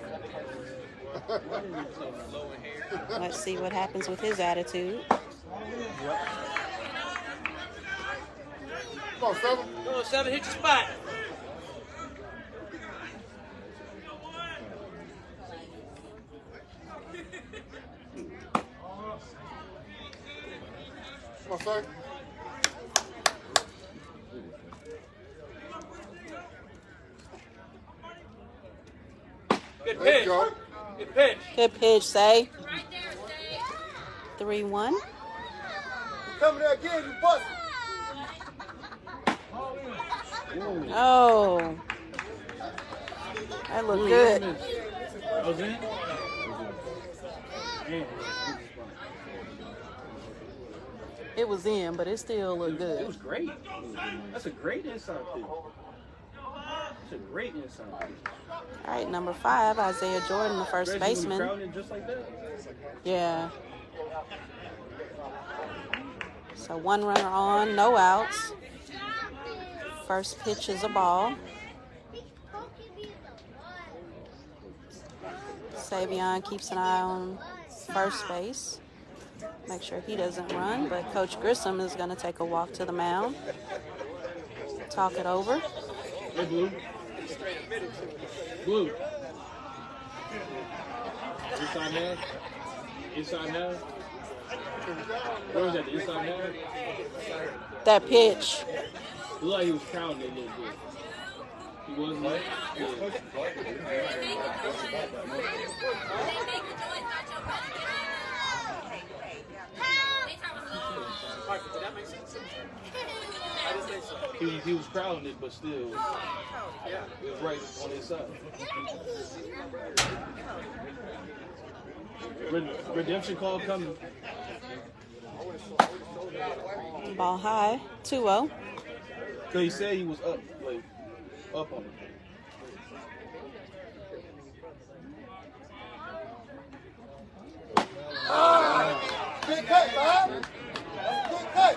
Let's see what happens with his attitude. Come on, 7. Come on, 7, hit your spot. Come on, sir. Good There you pitch. go. Good pitch. Good pitch, Say. 3-1. You coming there again, you busted. Oh. That looked good. That was in? Man. It was in, but it still looked It good. was great. That's a great inside pitch. That's a great inside pitch. All right, number 5, Isaiah Jordan, the first Reggie, when baseman. he crowded just like that. Yeah. So 1 runner on, no outs. First pitch is a ball. Saivion keeps an eye on first base. Make sure he doesn't run, but Coach Grissom is going to take a walk to the mound. Talk it over. Hey, Blue. Blue. Inside half. Inside half. Where was that? The inside half? That pitch. It looked like he was crowding it a little bit. He wasn't. Yeah. He was crowding it, but still, yeah, it was right on his side. Redemption call coming. Ball high, 2-0. So he said he was up, like, up on it. Good cut, Bob. Good cut.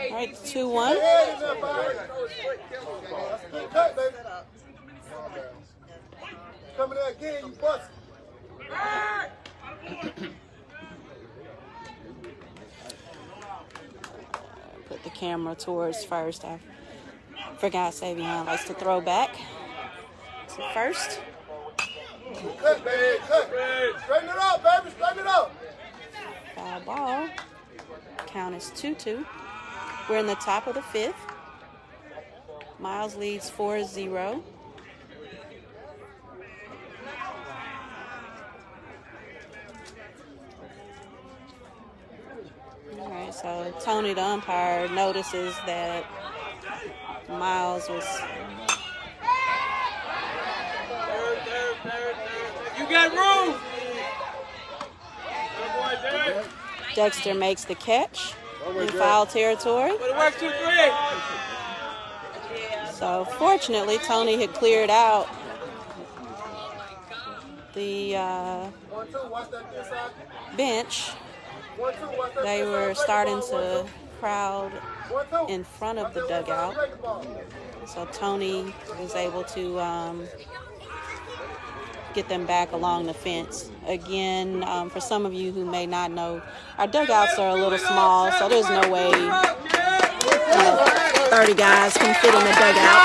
All right, 2-1. Head in there, Bob. Good cut, baby. Coming there again, you busted. Put the camera towards first. I forgot Saivion likes to throw back. So first. Cut, baby. Cut. Straighten it up, baby. Straighten it up. Foul ball. Count is 2-2. We're in the top of the 5th. Miles leads 4-0. So Tony, the umpire, notices that Miles was... You got room. Dexter makes the catch in foul territory. But it works 2-3. So fortunately, Tony had cleared out the bench. They were starting to crowd in front of the dugout. So Tony was able to get them back along the fence. Again, for some of you who may not know, our dugouts are a little small, so there's no way 30 guys can fit in the dugout.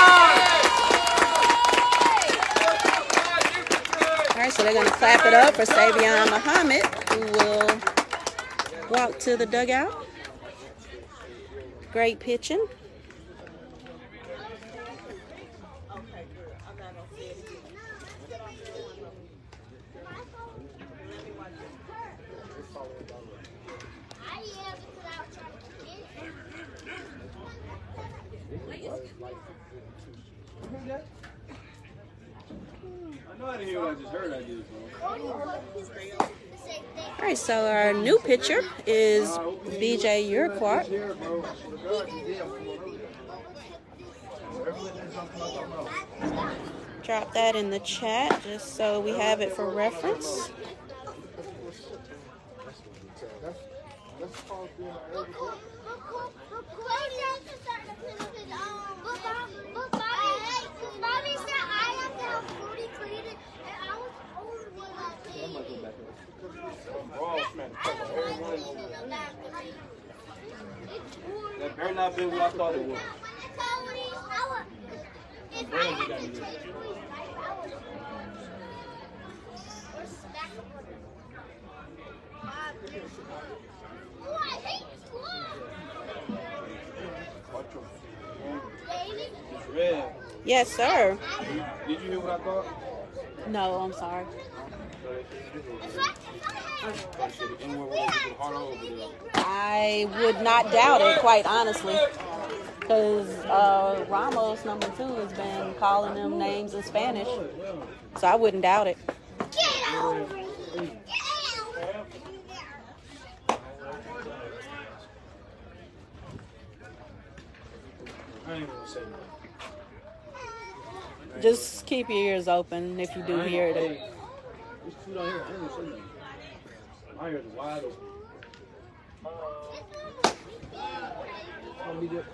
All right, so they're going to clap it up for Saivion Mohammed, who will walk to the dugout. Great pitching. I know I didn't hear what I just heard. I did. All right, so our new pitcher is BJ Urquhart. Drop that in the chat just so we have it for reference. That better not been what I thought it was. Yes, sir. Did you hear what I thought? No, I'm sorry. I would not doubt it, quite honestly, because Ramos, number 2, has been calling them names in Spanish, so I wouldn't doubt it. Just keep your ears open if you do hear it. There's two down here. I ain't gonna say nothing. My ears are wide open. I'll be there.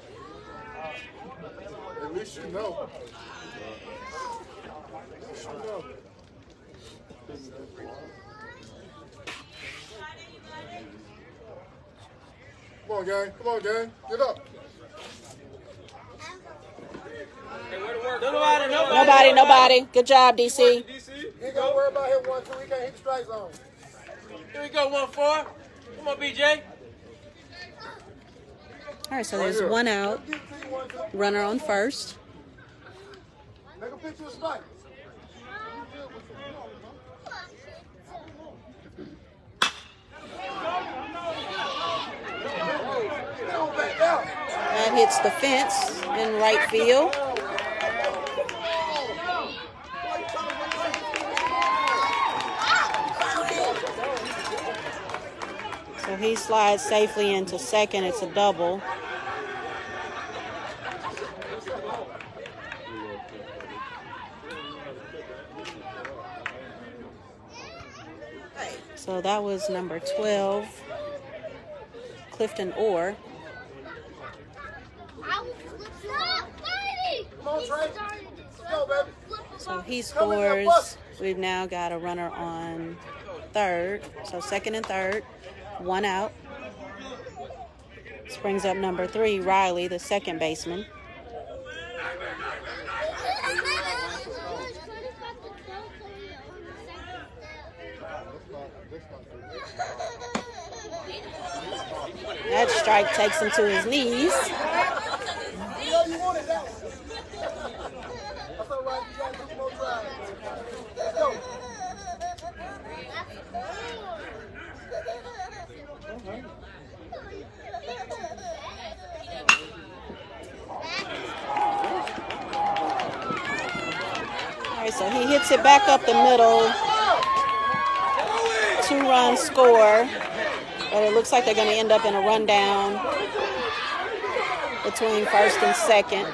At least you know. At least you know. Come on, gang. Come on, gang. Get up. Nobody. Good job, DC. You ain't got to worry about him 1-2. He can't hit the strike zone. Here we go, 1-4. Come on, BJ. All right, so there's one out. Runner on first. Make a picture of strike. That hits the fence in right field. So he slides safely into second. It's a double. So that was number 12, Clifton Orr. So he scores. We've now got a runner on third. So second and third, one out. This brings up number 3, Riley, the second baseman. That strike takes him to his knees. So he hits it back up the middle. 2-run score. But it looks like they're going to end up in a rundown between first and second.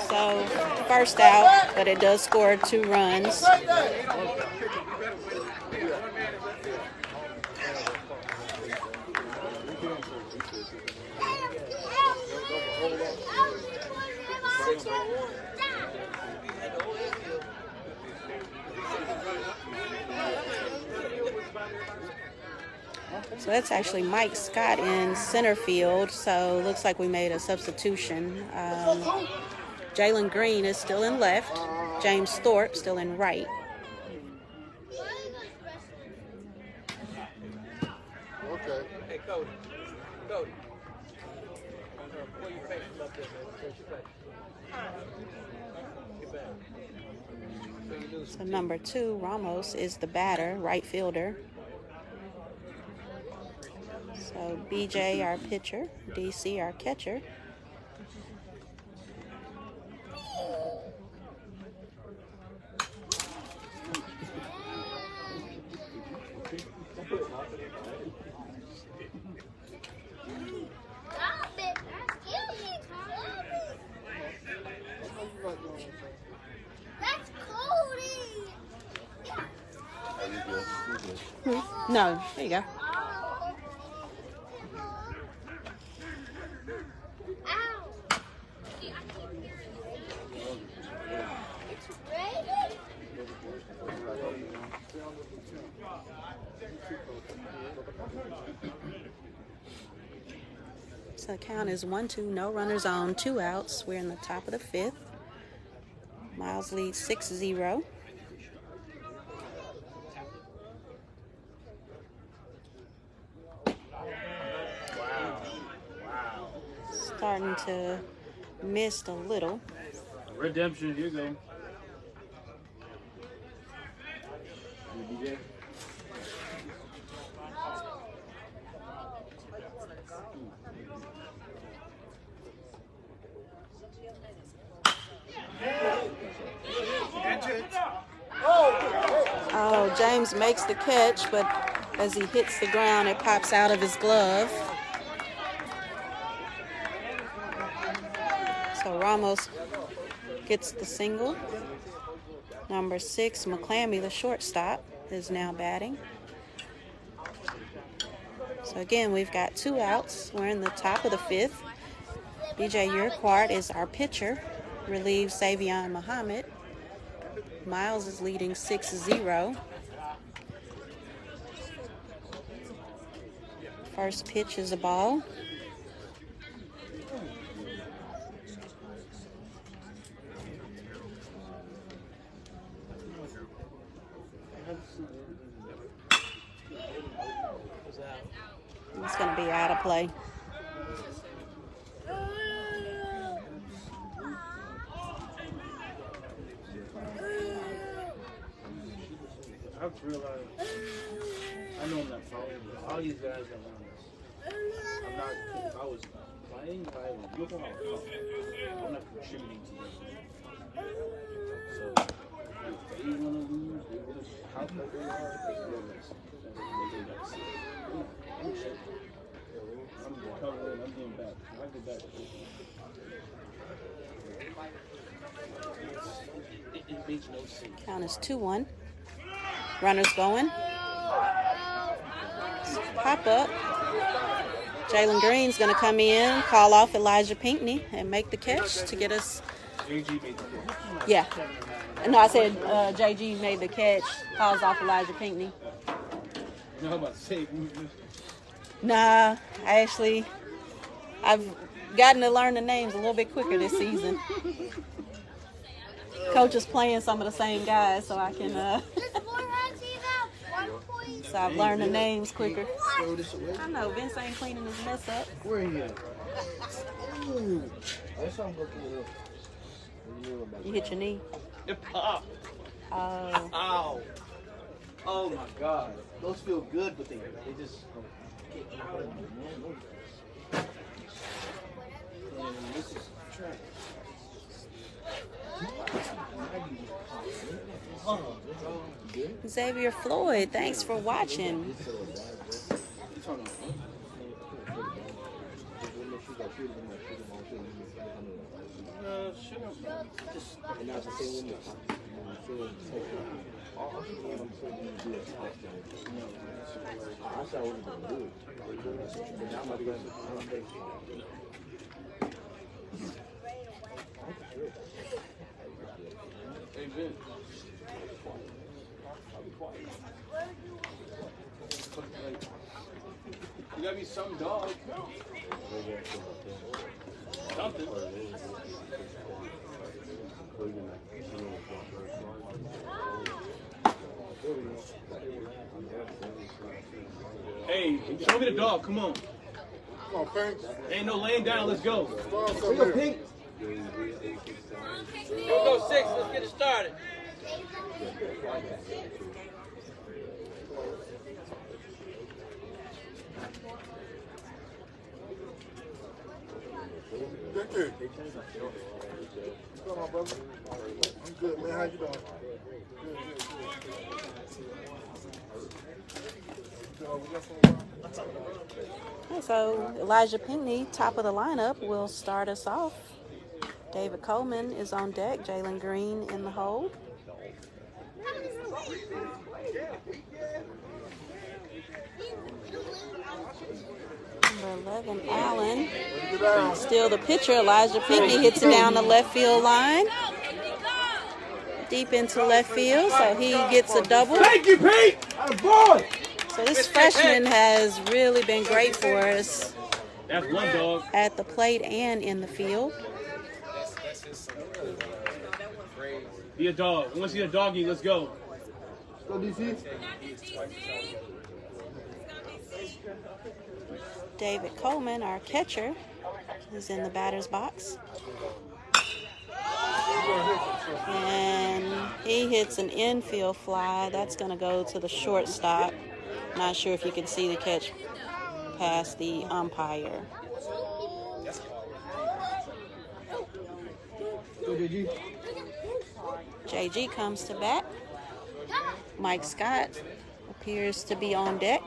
So first out, but it does score 2 runs. So that's actually Mike Scott in center field. So looks like we made a substitution. Jalen Green is still in left. James Thorpe still in right. Okay. Hey, Cody. Cody. Where you facing up there, man? So number 2, Ramos, is the batter, right fielder. So BJ, our pitcher, DC, our catcher. No, there you go. So the count is 1-2, no runners on, 2 outs. We're in the top of the 5th. Miles leads 6-0. Starting to mist a little. Redemption, here you go. Oh, James makes the catch, but as he hits the ground, it pops out of his glove. So Ramos gets the single. Number 6, McClammy, the shortstop, is now batting. So again, we've got 2 outs. We're in the top of the 5th. DJ Urquhart is our pitcher, relieves Saivion Mohammed. Miles is leading 6-0. First pitch is a ball. It's going to be out of play. I've realized, I know I'm not following, but all these guys are runners. I'm not, if I was playing, if I was looking at I'm not contributing to them. So, if they want to lose, they want to, how they are, they will lose. I'm recovering, I'm getting back. I get back. It makes no sense. Count is 2-1. Runners going. Pop up. Jalen Green's going to come in, call off Elijah Pinckney, and make the catch to get us. JG made the catch. Yeah. No, I said JG made the catch, calls off Elijah Pinckney. No, I'm about to say. Nah, I've gotten to learn the names a little bit quicker this season. Coach is playing some of the same guys, so I can. So I've learned the names quicker. I know Vince ain't cleaning his mess up. Where are you at? Ooh. That's something go through. You hit your knee. It popped. Oh. Ow. Oh my God. Those feel good, but they just. And this is trash. Xavier Floyd, thanks for watching. Hey, Ben. You got me some dog. Something. Hey, show me the dog. Come on. Come on, Pink. Ain't no laying down. Let's go. We go, Pink. We'll go 6. Let's get it started. Thank you. Come on, brother. I'm good, man. How you doing? So Elijah Pinckney, top of the lineup, will start us off. David Coleman is on deck. Jalen Green in the hold. Number 11, Allen. Still the pitcher. Elijah Pinckney hits it down the left field line. Deep into left field, so he gets a double. Thank you, Pete. Boy. So this freshman has really been great for us. That's one dog. At the plate and in the field. Be a dog. I want to see a doggy. Let's go. Go, DC. David Coleman, our catcher, is in the batter's box. And he hits an infield fly. That's going to go to the shortstop. Not sure if you can see the catch past the umpire. JG comes to bat. Mike Scott appears to be on deck.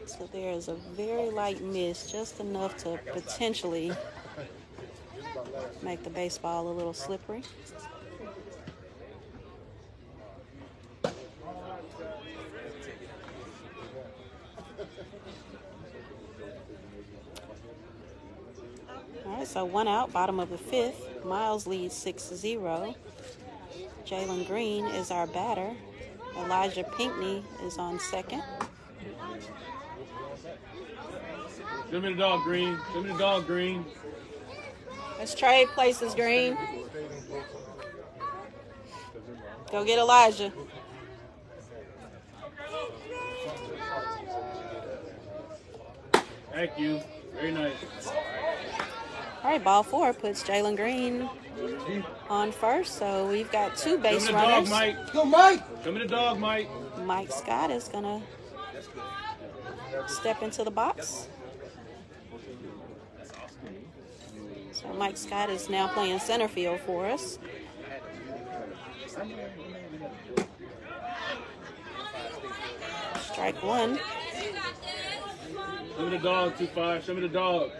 So there is a very light mist, just enough to potentially make the baseball a little slippery. All right, so 1 out, bottom of the 5th. Miles leads 6-0. Jalen Green is our batter. Elijah Pinckney is on second. Give me the dog, Green. Give me the dog, Green. Let's trade places, Green. Go get Elijah. Thank you. Very nice. All right, ball 4 puts Jalen Green on first, so we've got 2 base Give me the runners. dog, Mike. Go, Mike. Give me the dog, Mike. Mike Scott is going to step into the box. So Mike Scott is now playing center field for us. Strike 1. Show me the dog, 2-5. Show me the dog.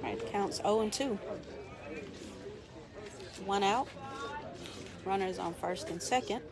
All right, counts 0-2. 1 out. Runners on first and second.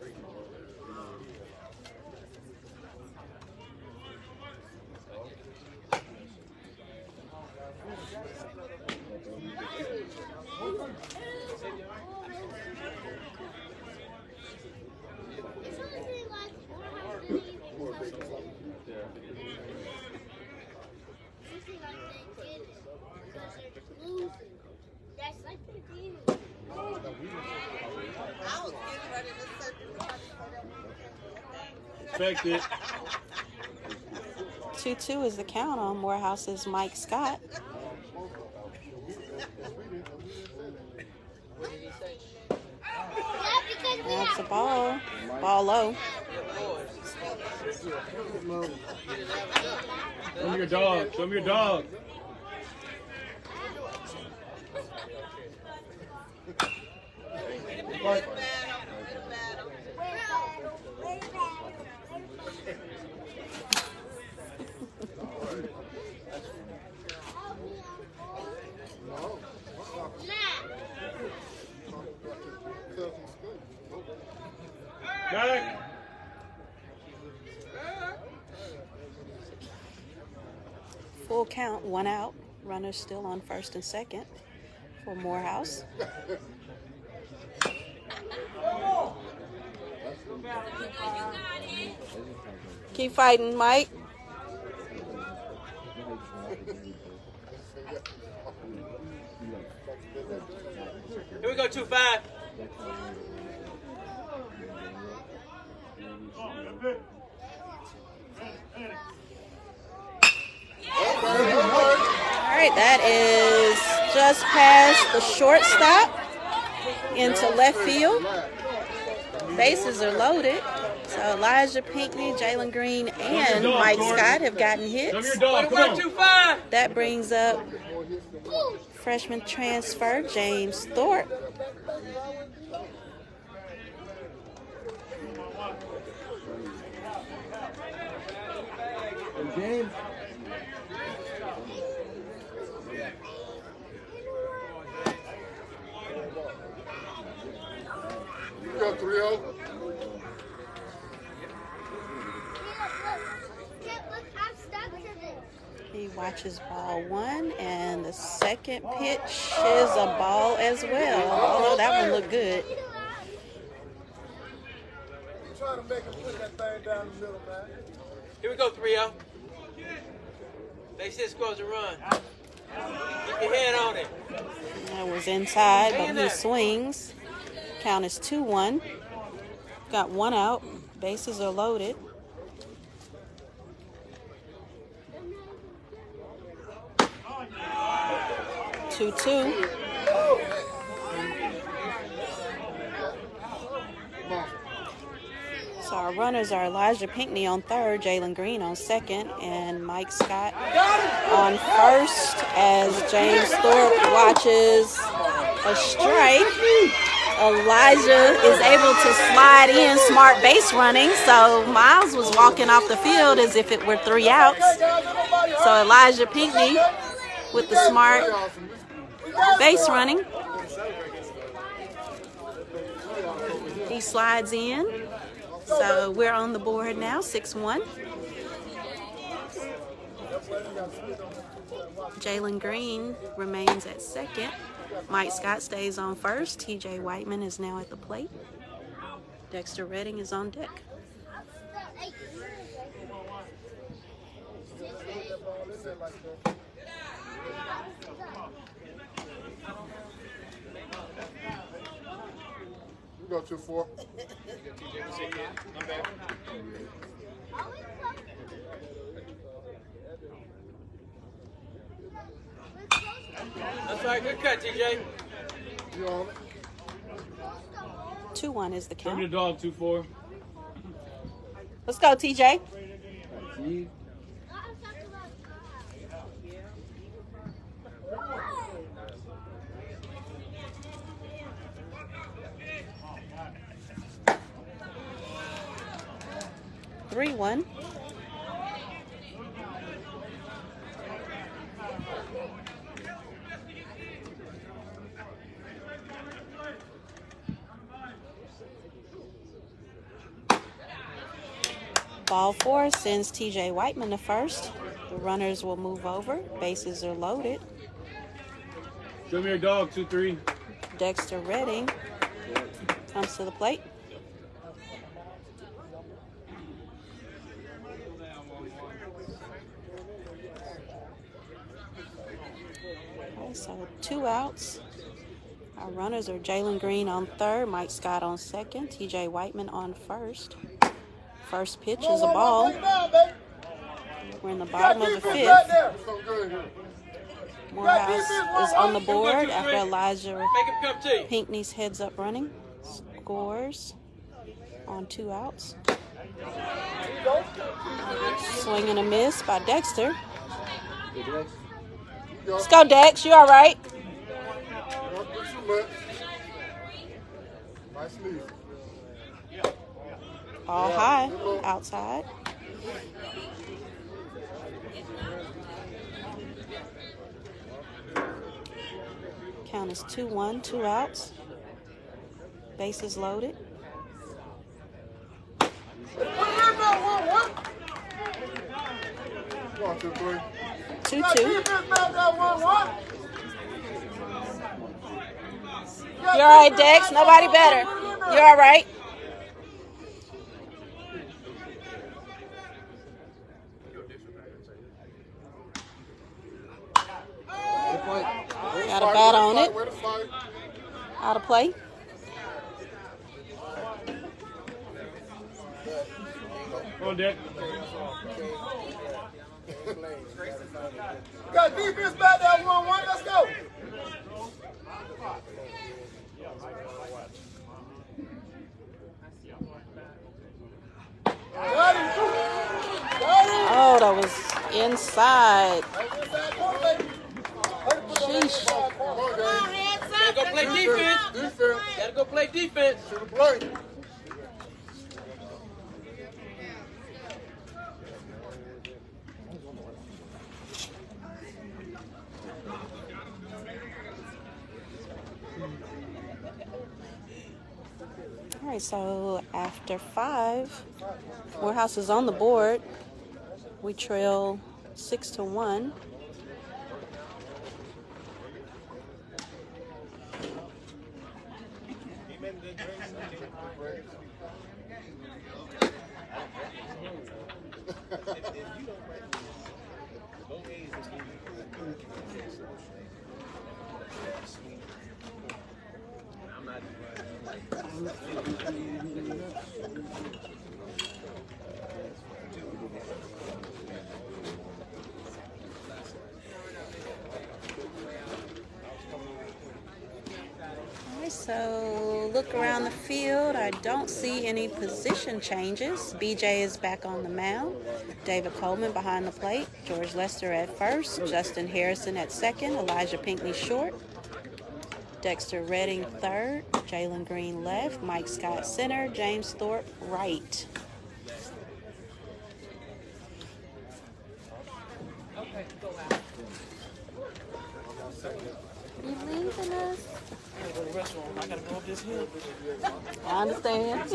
Expect it. 2-2 is the count on Morehouse's Mike Scott. That's a ball. Ball low. Show me your dog. Show me your dog. Back. Full count, 1 out. Runners still on first and second for Morehouse. Keep fighting, Mike. Here we go, 2-5. All right, that is just past the shortstop into left field. Bases are loaded. So Elijah Pinckney, Jalen Green, and Mike Scott have gotten hits. Show me your dog. Come on. 2-5. That brings up freshman transfer James Thorpe. James. You got 3-0. He watches ball 1, and the second pitch is a ball as well. Although that one looked good. Trying to make him put that thing down the middle, man. Here we go, 3-0. They said scores a run. Keep your head on it. That was inside, but he swings. Count is 2-1. Got 1 out. Bases are loaded. Two. So our runners are Elijah Pinckney on third, Jalen Green on second, and Mike Scott on first as James Thorpe watches a strike. Elijah is able to slide in, smart base running. So Miles was walking off the field as if it were 3 outs. So Elijah Pinckney with the smart base running. He slides in. So we're on the board now, 6-1. Jalen Green remains at second. Mike Scott stays on first. TJ Whiteman is now at the plate. Dexter Redding is on deck. You go 2-4. That's right. Good cut, TJ. You on it? 2-1 is the Show me your count. dog, 2-4. Let's go, TJ. 3-1. Ball 4 sends TJ Whiteman to first. The runners will move over. Bases are loaded. Show me your dog, 2-3. Dexter Redding comes to the plate. Okay, so 2 outs. Our runners are Jalen Green on third, Mike Scott on second, TJ Whiteman on first. First pitch is a ball. We're in the You got bottom of the defense fifth. right there. So good here. Morehouse is on the board after Make Elijah him come to you. Pinckney's heads up running. Scores on 2 outs. Swing and a miss by Dexter. Let's go, Dex. You all right? Don't do too much. Nice lead. All high outside. Count is 2-1, 2 outs. Bases loaded. 1, 2, 3. 2-2. Defense back there, 1-1. You all right, Dex? Nobody better. You all right? Got a bat on it. Way to fight. Out of play. Go on, Dick. Got defense back there, 1-1. Let's go. Got him. Got him. Oh, that was inside. Sheesh. Come on, guys. Gotta go play defense. Defense. Gotta go play defense. To the plate. All right, so after 5, Morehouse is on the board. We trail 6-1. So look around the field. I don't see any position changes. BJ is back on the mound. David Coleman behind the plate. George Lester at first. Justin Harrison at second. Elijah Pinckney short. Dexter Redding third. Jalen Green left. Mike Scott center. James Thorpe right. You leaving us? I gotta go up this hill. I understand.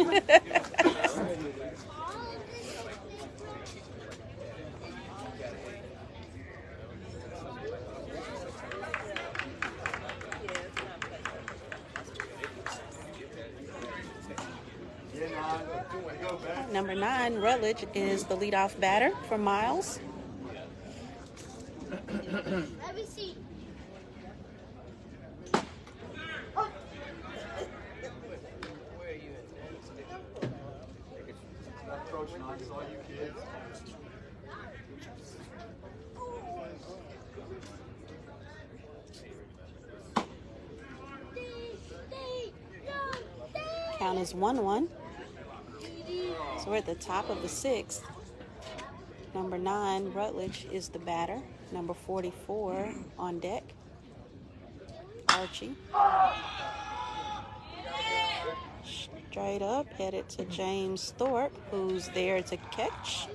Number 9, Rutledge, is the leadoff batter for Miles. Let me see. Count is 1-1. So we're at the top of the 6th. Number 9, Rutledge, is the batter. Number 44 on deck, Archie. Straight up, headed to James Thorpe, who's there to catch.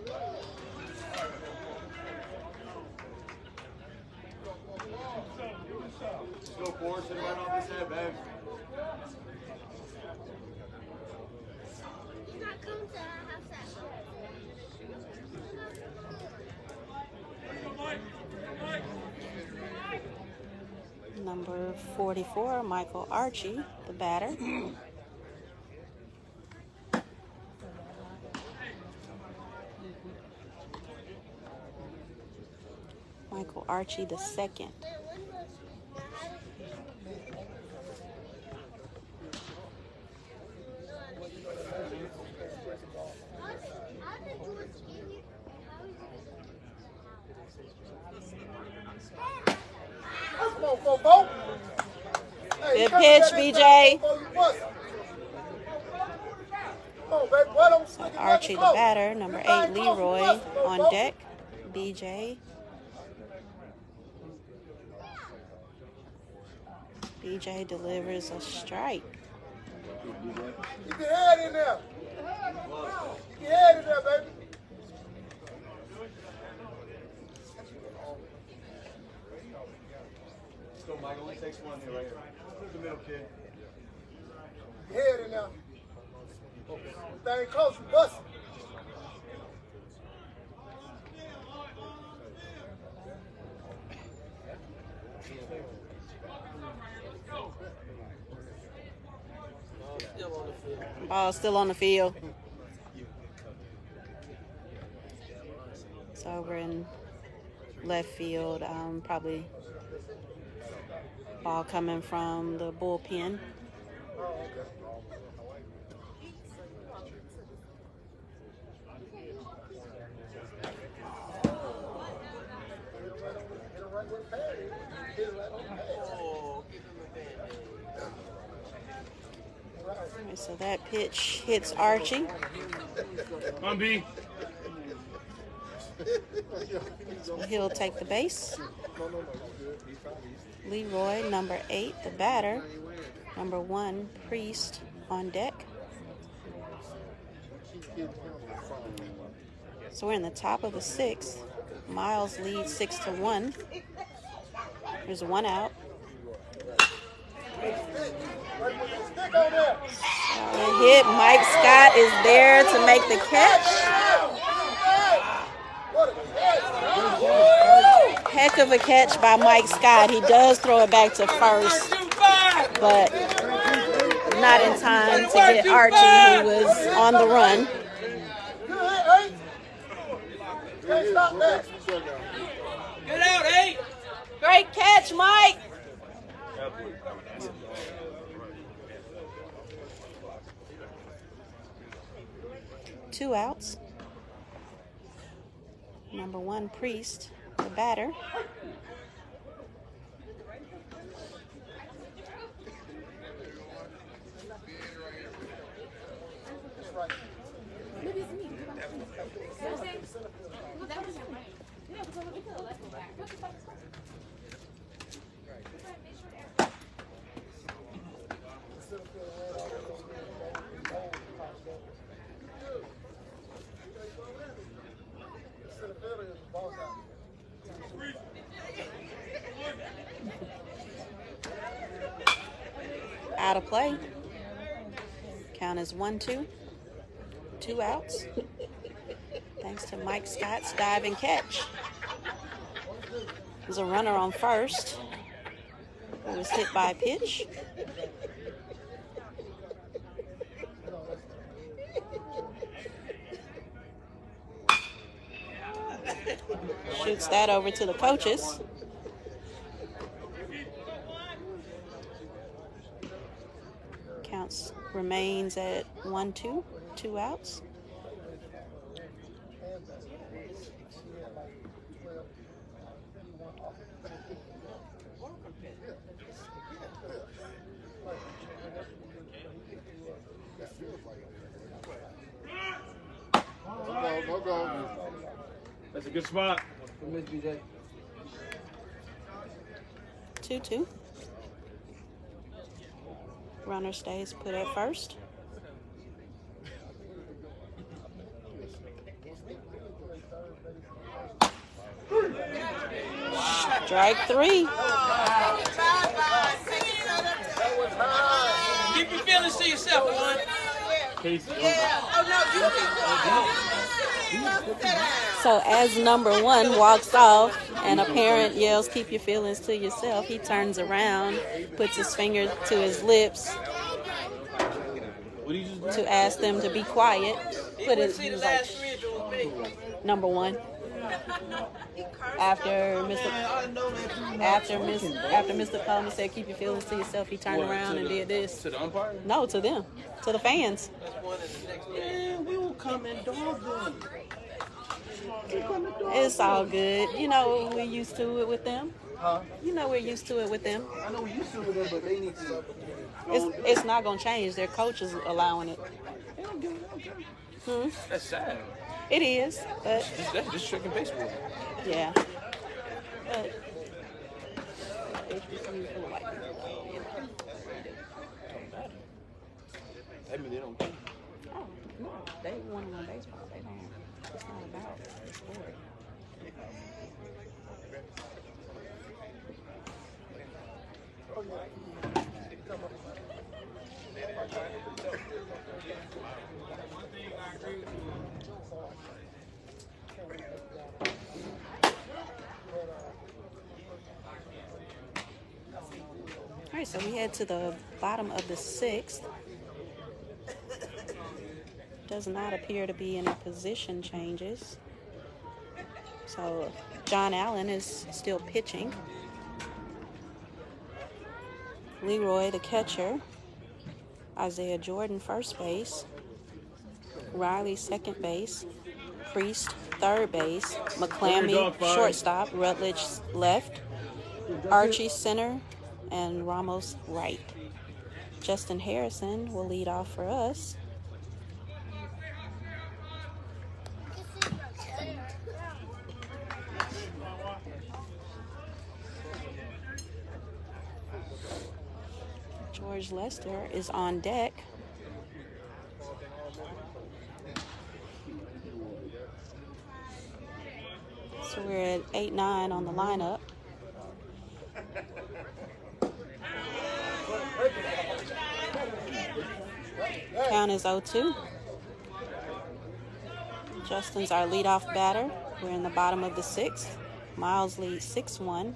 Go forward, sit right off his head, babe. He's not coming to our house Number 44, Michael Archie, the batter. Michael Archie, the second. pitch, BJ. So Archie, the batter, number 8, Leroy, on deck. BJ. BJ delivers a strike. Keep your head in there. Keep your head in there, baby. Let's go, Mike. Only takes one here, right here. Put the middle, kid. Keep your head in there. Stay close, bust. Ball still on the field. It's over in left field. Probably ball coming from the bullpen. Okay, so that pitch hits Archie. On B. So he'll take the base. Leroy, number 8, the batter. Number 1, Priest, on deck. So we're in the top of the 6th. Miles leads 6-1. There's 1 out. Solid hit. Mike Scott is there to make the catch. Heck of a catch by Mike Scott. He does throw it back to first, but not in time to get Archie, who was on the run. Get out, 8. Great catch, Mike. Two outs. Number 1, Priest, the batter. Out of play. Count is 1-2. 2 outs. Thanks to Mike Scott's diving catch. There's a runner on first who was hit by a pitch. Shoots that over to the coaches. Counts remains at 1-2, 2 outs. No go. That's a good spot. 2-2. Runner stays put at first. Strike 3. Keep your feelings to yourself, one. So as number 1 walks off and a parent yells, "Keep your feelings to yourself," he turns around, puts his finger to his lips to ask them to be quiet. But it was like number 1. After Mr. Coleman said, "Keep your feelings to yourself," he turned around and did this. To the umpire? No, to them, to the fans. Yeah, we will come and dog them. It's all good. You know, we're used to it with them. Huh? You know we're used to it with them. I know we used to with them, but they need to. It's not gonna change. Their coach is allowing it. They don't give a damn. That's sad. It is, but That's just strict baseball. yeah. But HBCUs full of white people, you know. I mean, they don't care. Oh no, they want to win baseball. They don't. It's not about the sport. All right, so we head to the bottom of the sixth. Does not appear to be any position changes. So John Allen is still pitching. Leroy, the catcher. Isaiah Jordan, first base. Riley, second base. Priest, third base. McClammy, shortstop. Rutledge, left. Archie, center. And Ramos, right. Justin Harrison will lead off for us. George Lester is on deck. So we're at 8-9 on the lineup. Count is 0-2. Justin's our leadoff batter. We're in the bottom of the sixth. Miles leads 6-1.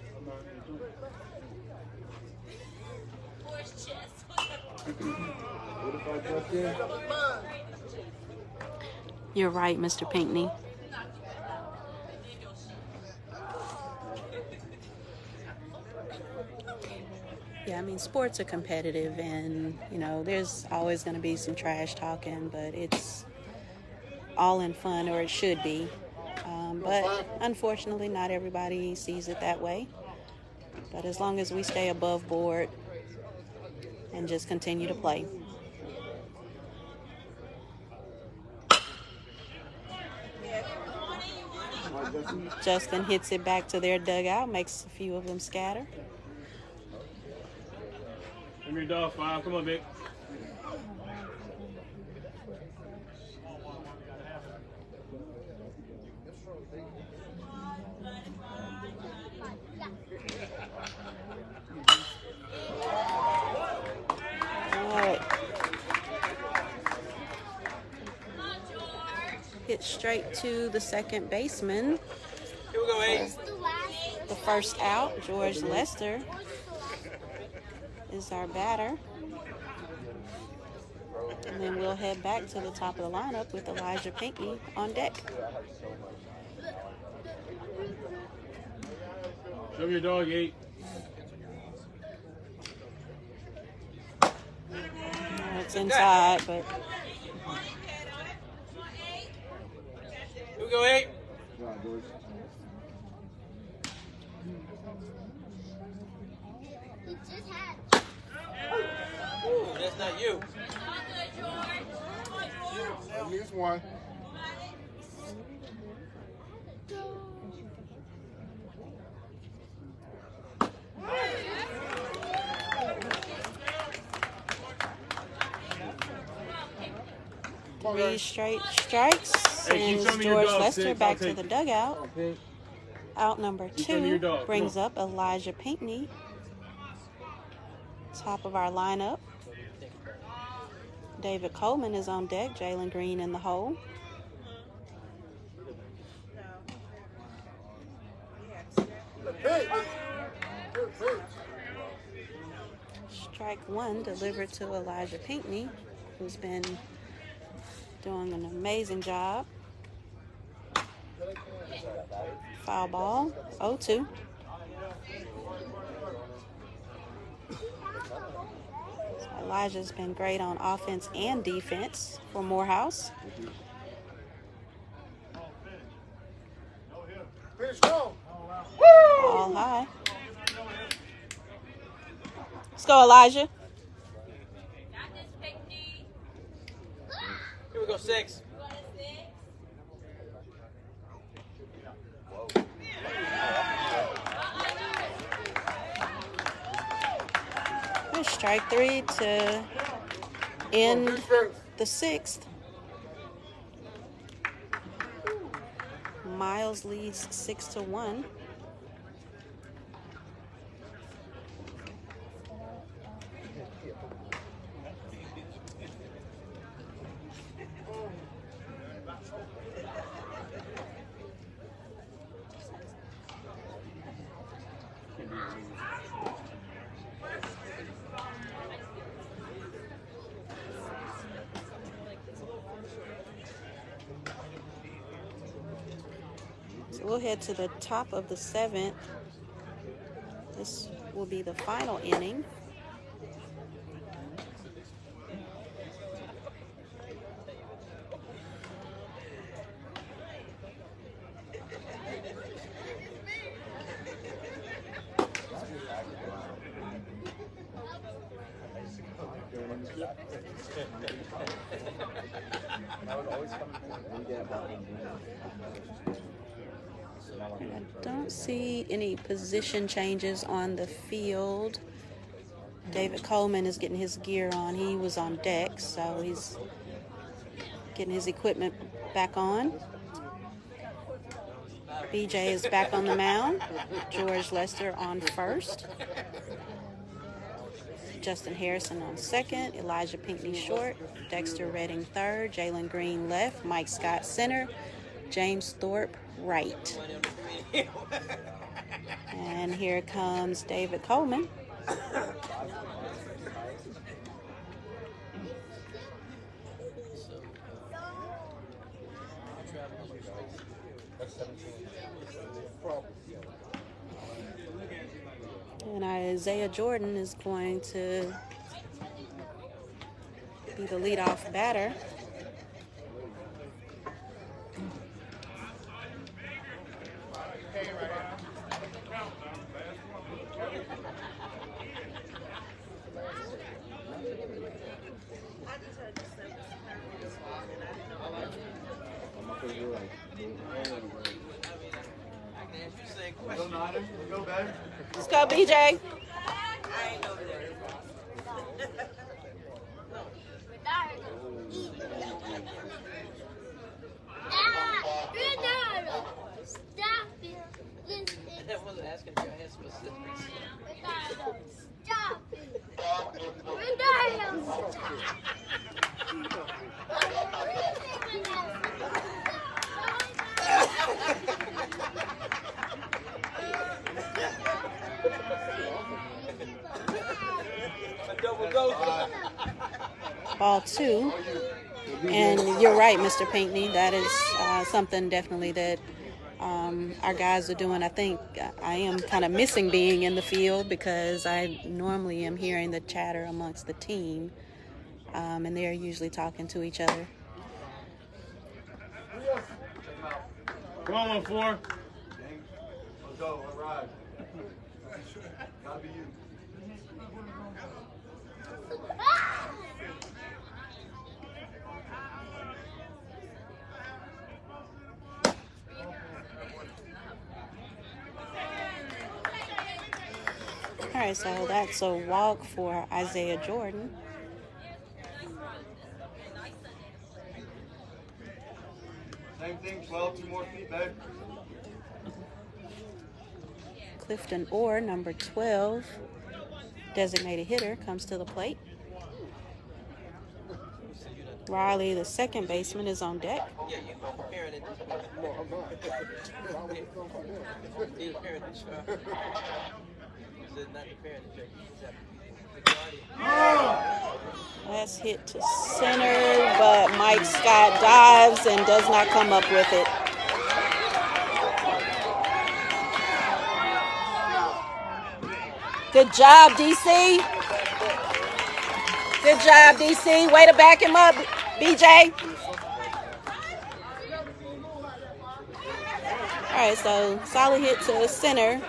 You're right, Mr. Pinckney. Yeah, I mean, sports are competitive, and, you know, there's always going to be some trash talking, but it's all in fun, or it should be. But unfortunately, not everybody sees it that way. But as long as we stay above board and just continue to play. Justin hits it back to their dugout, makes a few of them scatter. Give me your dog, 5. Come on, Vic. Hit straight to the second baseman. Here we go, Ace. The first out, George Lester is our batter. And then we'll head back to the top of the lineup with Elijah Pinckney on deck. Show me your dog, 8. It's inside, but Here we go, 8. He just had. Ooh, that's not you. At least one. three straight strikes. Hey, keep Sends showing me your George dog, Lester Sid. back I'll to take the it. dugout. Okay. Out number show me your 2 dog. Come brings on. up Elijah Pinckney. Top of our lineup. David Coleman is on deck. Jalen Green in the hole. Strike 1 delivered to Elijah Pinckney, who's been doing an amazing job. Foul ball, 0-2. Elijah's been great on offense and defense for Morehouse. Finish strong. All high. Let's go, Elijah. Here we go, 6. Strike 3 to end the 6th. Miles leads 6-1. So we'll head to the top of the 7th. This will be the final inning. I don't see any position changes on the field. David Coleman is getting his gear on. He was on deck, so he's getting his equipment back on. BJ is back on the mound. George Lester on first. Justin Harrison on second. Elijah Pinckney short. Dexter Redding third. Jalen Green left. Mike Scott center. James Thorpe right. And here comes David Coleman. And Isaiah Jordan is going to be the leadoff batter. Let's go, BJ. I wasn't asking if you had specifics. Stop Ball 2. And you're right, Mr. Pinckney. That is something definitely that our guys are doing. I think I am kind of missing being in the field because I normally am hearing the chatter amongst the team, and they're usually talking to each other. Come on, 4. Let's go. All right. Gotta be you. All right, so that's a walk for Isaiah Jordan. Same thing, 12, 2 more feet back. Clifton Orr, number 12, designated hitter, comes to the plate. Riley, the second baseman, is on deck. Yeah, you go preparing it. He's preparing the shot. He said not preparing the check. That's hit to center, but Mike Scott dives and does not come up with it. Good job, DC. Good job, DC. Way to back him up, BJ. All right, so solid hit to center.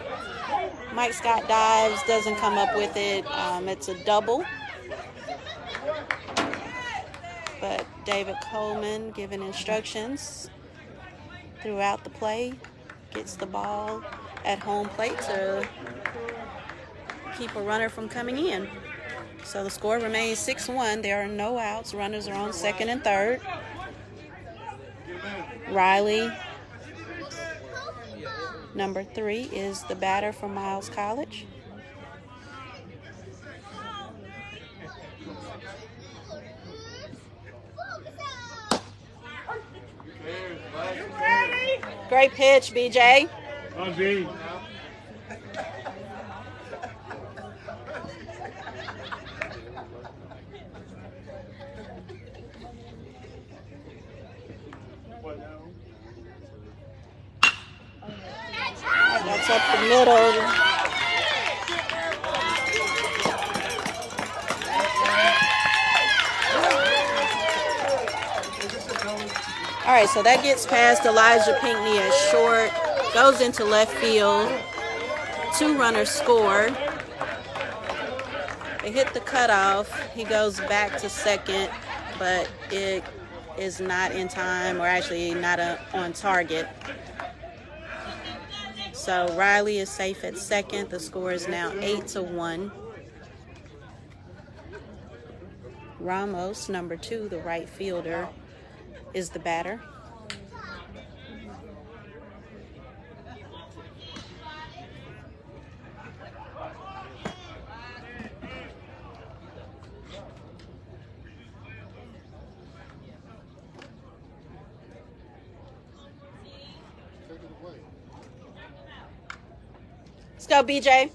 Mike Scott dives, doesn't come up with it. It's a double. But David Coleman giving instructions throughout the play. Gets the ball at home plate to keep a runner from coming in. So the score remains 6-1. There are no outs. Runners are on second and third. Riley, number 3, is the batter for Miles College. Great pitch, BJ. On B. That's up the middle. All right, so that gets past Elijah Pinckney at short, goes into left field. 2 runners score. They hit the cutoff. He goes back to second, but it is not in time, or actually not on target. So Riley is safe at second. The score is now 8-1. Ramos, number 2, the right fielder, is the batter. Let's go, BJ.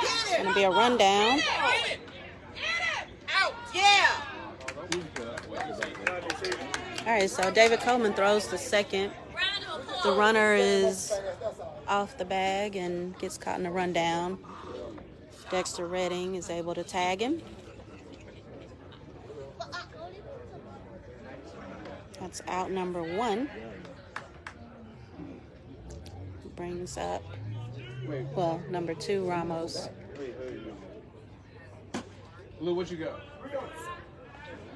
It's going to be a rundown. All right, so David Coleman throws to second. The runner is off the bag and gets caught in a rundown. Dexter Redding is able to tag him. That's out number 1. Brings up, well, number 2, Ramos. Lou, what you got?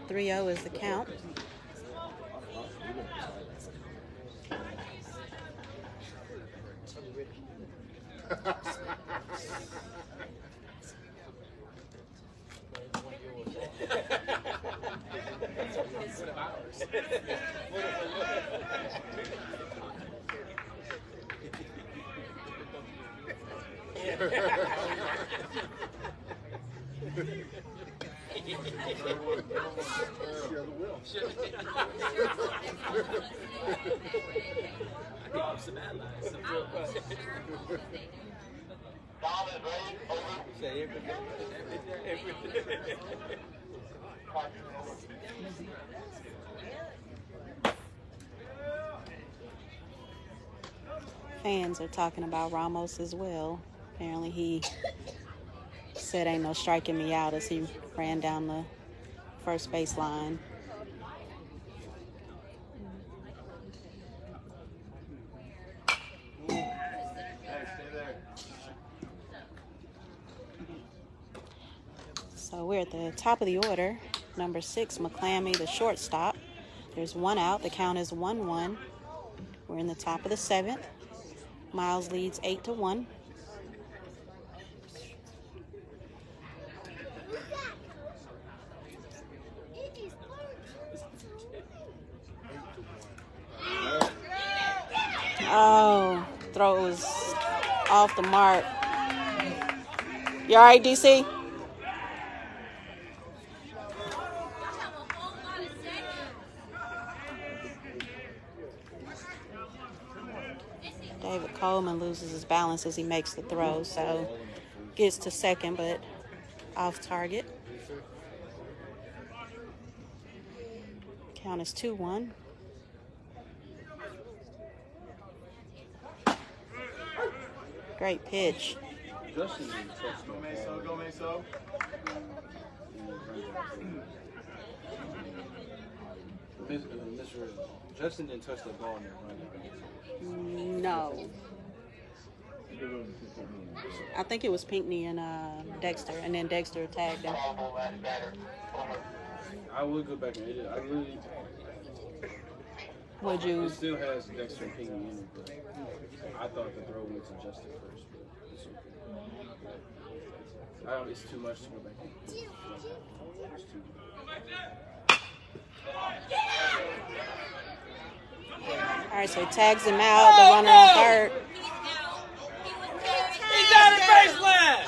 3-0 is the count. Fans are talking about Ramos as well. Apparently he said ain't no striking me out as he ran down the first base line. So we're at the top of the order. Number 6, McClammy, the shortstop. There's 1 out. The count is 1-1. We're in the top of the 7th. Miles leads 8-1. Oh, throw was off the mark. You all right, DC? David Coleman loses his balance as he makes the throw, so gets to second, but off target. Count is 2-1. Great pitch. Justin didn't touch the ball. Go Meso. Justin didn't touch the ball in the run. No. I think it was Pinckney and Dexter, and then Dexter tagged him. I would go back and edit it. I really. Would you? It still has Dexter and Pinckney in it, but I thought the throw went to Justin first, but it's okay. It's too much to go back and it's too much. All right, so he tags him out, the runner on third. He's down the baseline.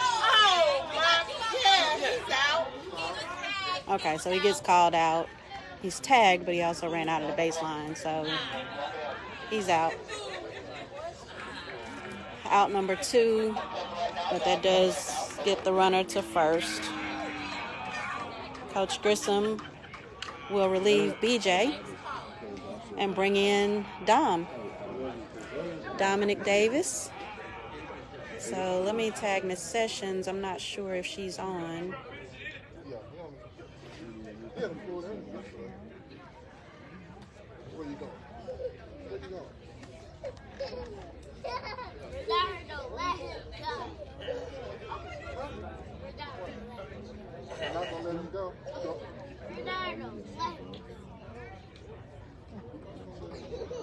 Okay, so he gets called out. He's tagged, but he also ran out of the baseline, so he's out. Out number 2, but that does get the runner to first. Coach Grissom will relieve BJ and bring in Dominic Davis. So let me tag Miss Sessions. I'm not sure if she's on. Where you going? Where you going? Ronaldo, let him go. You're not gonna let him go? Go. Ronaldo, let him go.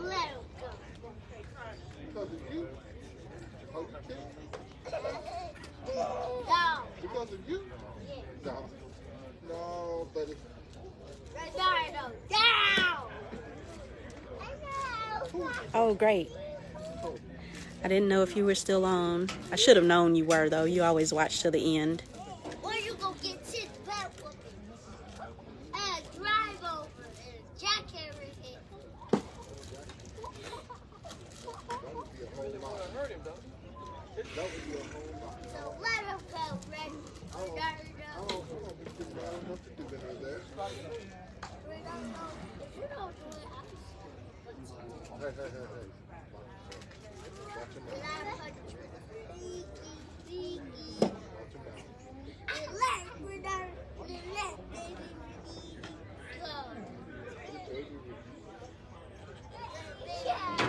Let him go. Because of you? Okay. No. Because of you? No. No, buddy. Ronaldo, down. Oh, great. I didn't know if you were still on. I should have known you were, though. You always watch to the end. Or you go get his butt whooping and drive over and jackhammer him. That would be a whole lot. Hurt him though. That would be a whole lot. So let him go, Red. I don't think I have enough to do with that. If you don't do it, Hey.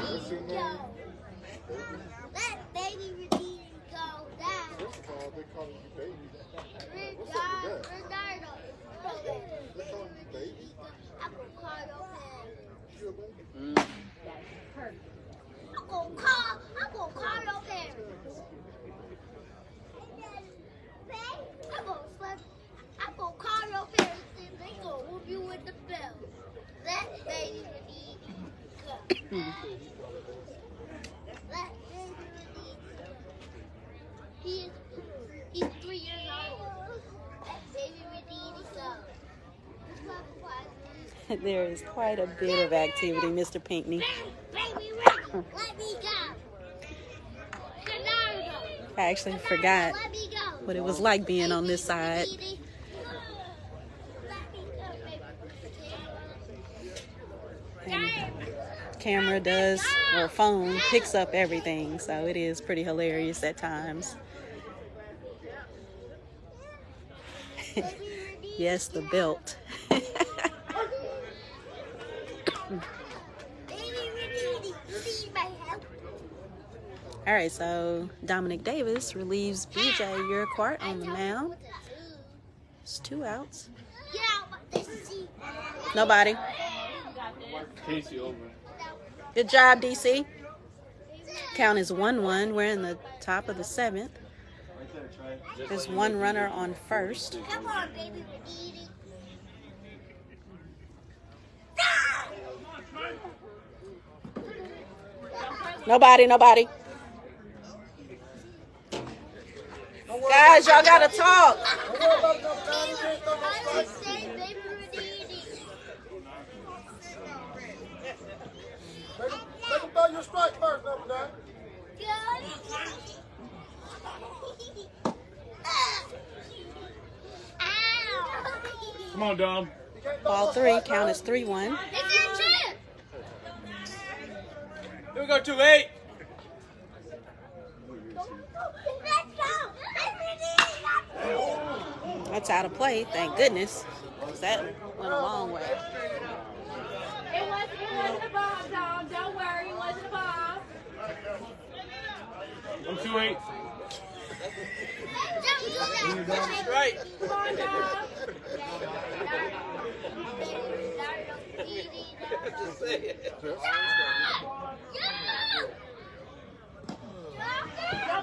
Watch your mouth. Let baby Redeem go down. First of all, they calling you baby. What's up with that? Ronaldo. They calling you baby? I'm gonna call your dad. You a baby? I'm gonna call your parents. I'm gonna call your parents and they gonna whoop you with the bell. That baby would need go. That baby would need go. He's 3 years old. That baby would need go. There is quite a bit of activity, Mr. Pinckney. Baby, let me go. Ronaldo. I actually forgot Let me go. what it was like being on this side. Let me go, baby. Camera does, or phone picks up everything, so it is pretty hilarious at times. Yes, the belt. All right, so Dominic Davis relieves BJ Urquhart on the mound. It's 2 outs. Nobody. Casey over. Good job, DC. Count is 1-1. We're in the top of the 7th. There's one runner on first. Come on, baby, we're eating. Nobody. Guys, y'all gotta talk. I just say, baby, we're eating. Let him throw your strike first, number 9. Come on, Dom. Ball 3. Count is 3-1. It's your chance. Here we go, 2-8. Let's go. That's out of play, thank goodness. 'Cause that went a long way. It wasn't a bomb, Dom. Don't worry, it wasn't a bomb. I'm 2-8. Don't do that. Right. Come on, Dom. Just say it. Don't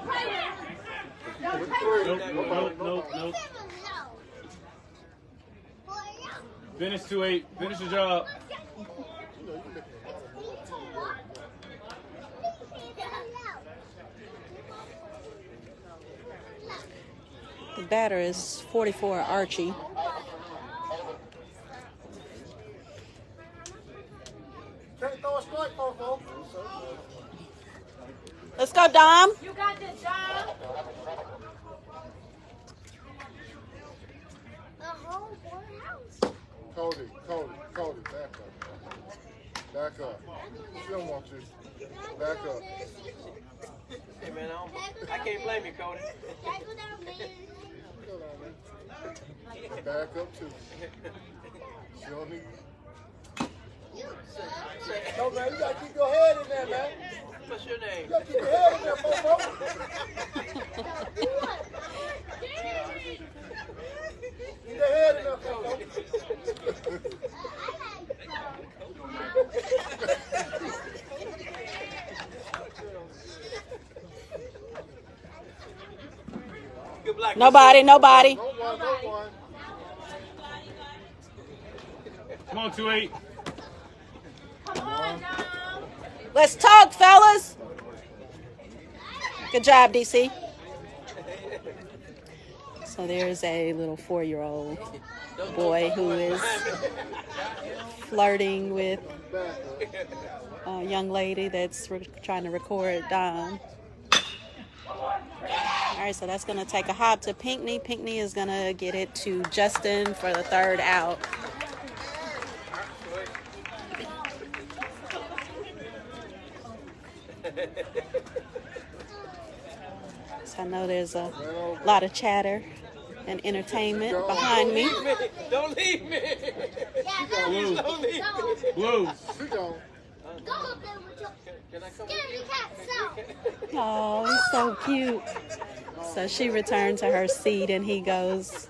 play with him. Don't play with him. Nope. Finish 2-8. Finish the job. The batter is 44 Archie. Can't throw a strike, folks. Let's go, Dom. You got this, Dom. The whole Morehouse. Cody, back up. She don't want you. Back up. Hey, man, I can't blame you, Cody. Back up too. She don't need. No, man, you gotta keep your head in there, man. What's your name? You gotta keep your head in there, folks. Keep your head in there, folks. Good black. Nobody. No one. Come on, 2-8. Come on, Dom. Let's talk, fellas. Good job, DC. So there's a little 4-year-old boy who is flirting with a young lady that's trying to record Dom. All right, so that's going to take a hop to Pinckney. Pinckney is going to get it to Justin for the 3rd out. So I know there's a lot of chatter and entertainment behind me. Don't leave me. Blue. Don't leave me. Blue. She gone. Go up there with your Can I come scaredy cat self. Oh, he's so cute. So she returned to her seat and he goes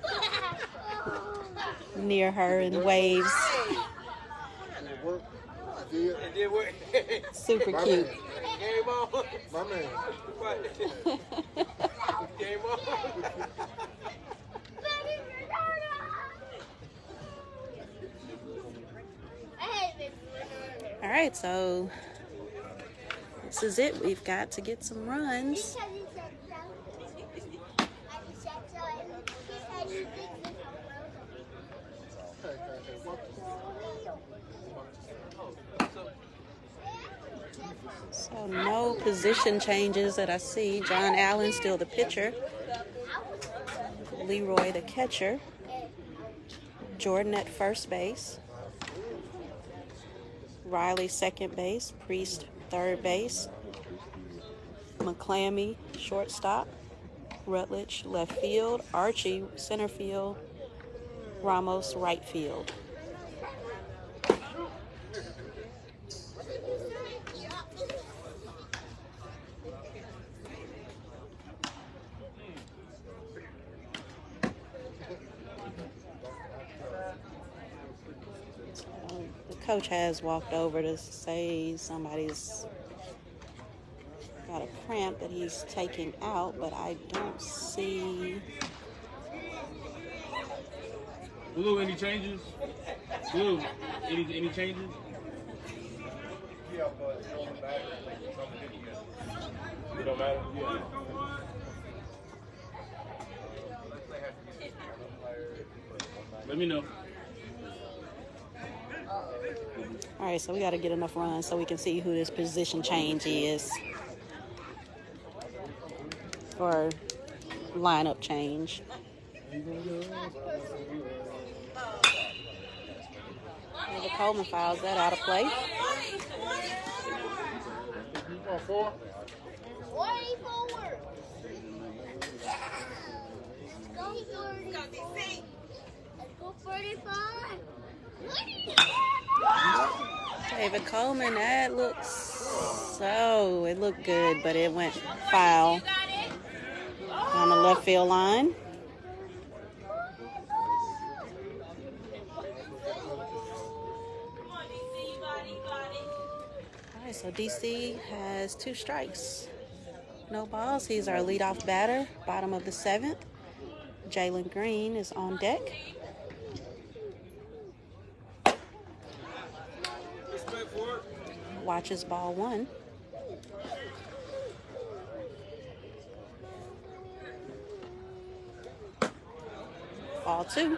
near her and waves. It worked. I did. It did work. Super My cute. man. Game on. My man. Game on. All right, so this is it. We've got to get some runs. So no position changes that I see. John Allen still the pitcher. Leroy the catcher. Jordan at first base. Riley second base. Priest third base. McClammy shortstop. Rutledge left field. Archie center field. Ramos right field. The coach has walked over to say somebody's got a cramp that he's taking out, but I don't see. Blue, any changes? Blue, any changes? It don't matter? Yeah. Let me know. All right, so we got to get enough runs so we can see who this position change is. Or lineup change. The Coleman fouls that out of play. 44. Go 45. David Coleman, that looks it looked good, but it went foul on the left field line. All right, so DC has 2 strikes. No balls. He's our leadoff batter, bottom of the 7th. Jalen Green is on deck. Watches ball 1. Ball 2.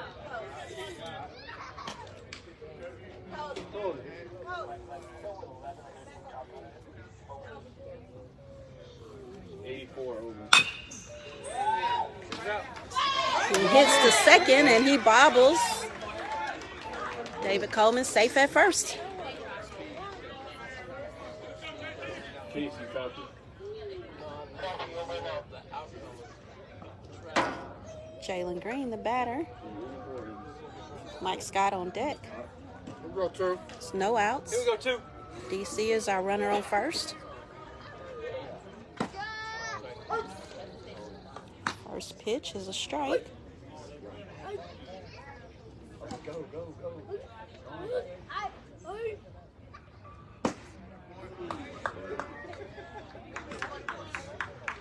He hits the second and he bobbles. David Coleman safe at first. Jalen Green, the batter. Mike Scott on deck. It's no outs. Here we go, 2. DC is our runner on first. First pitch is a strike.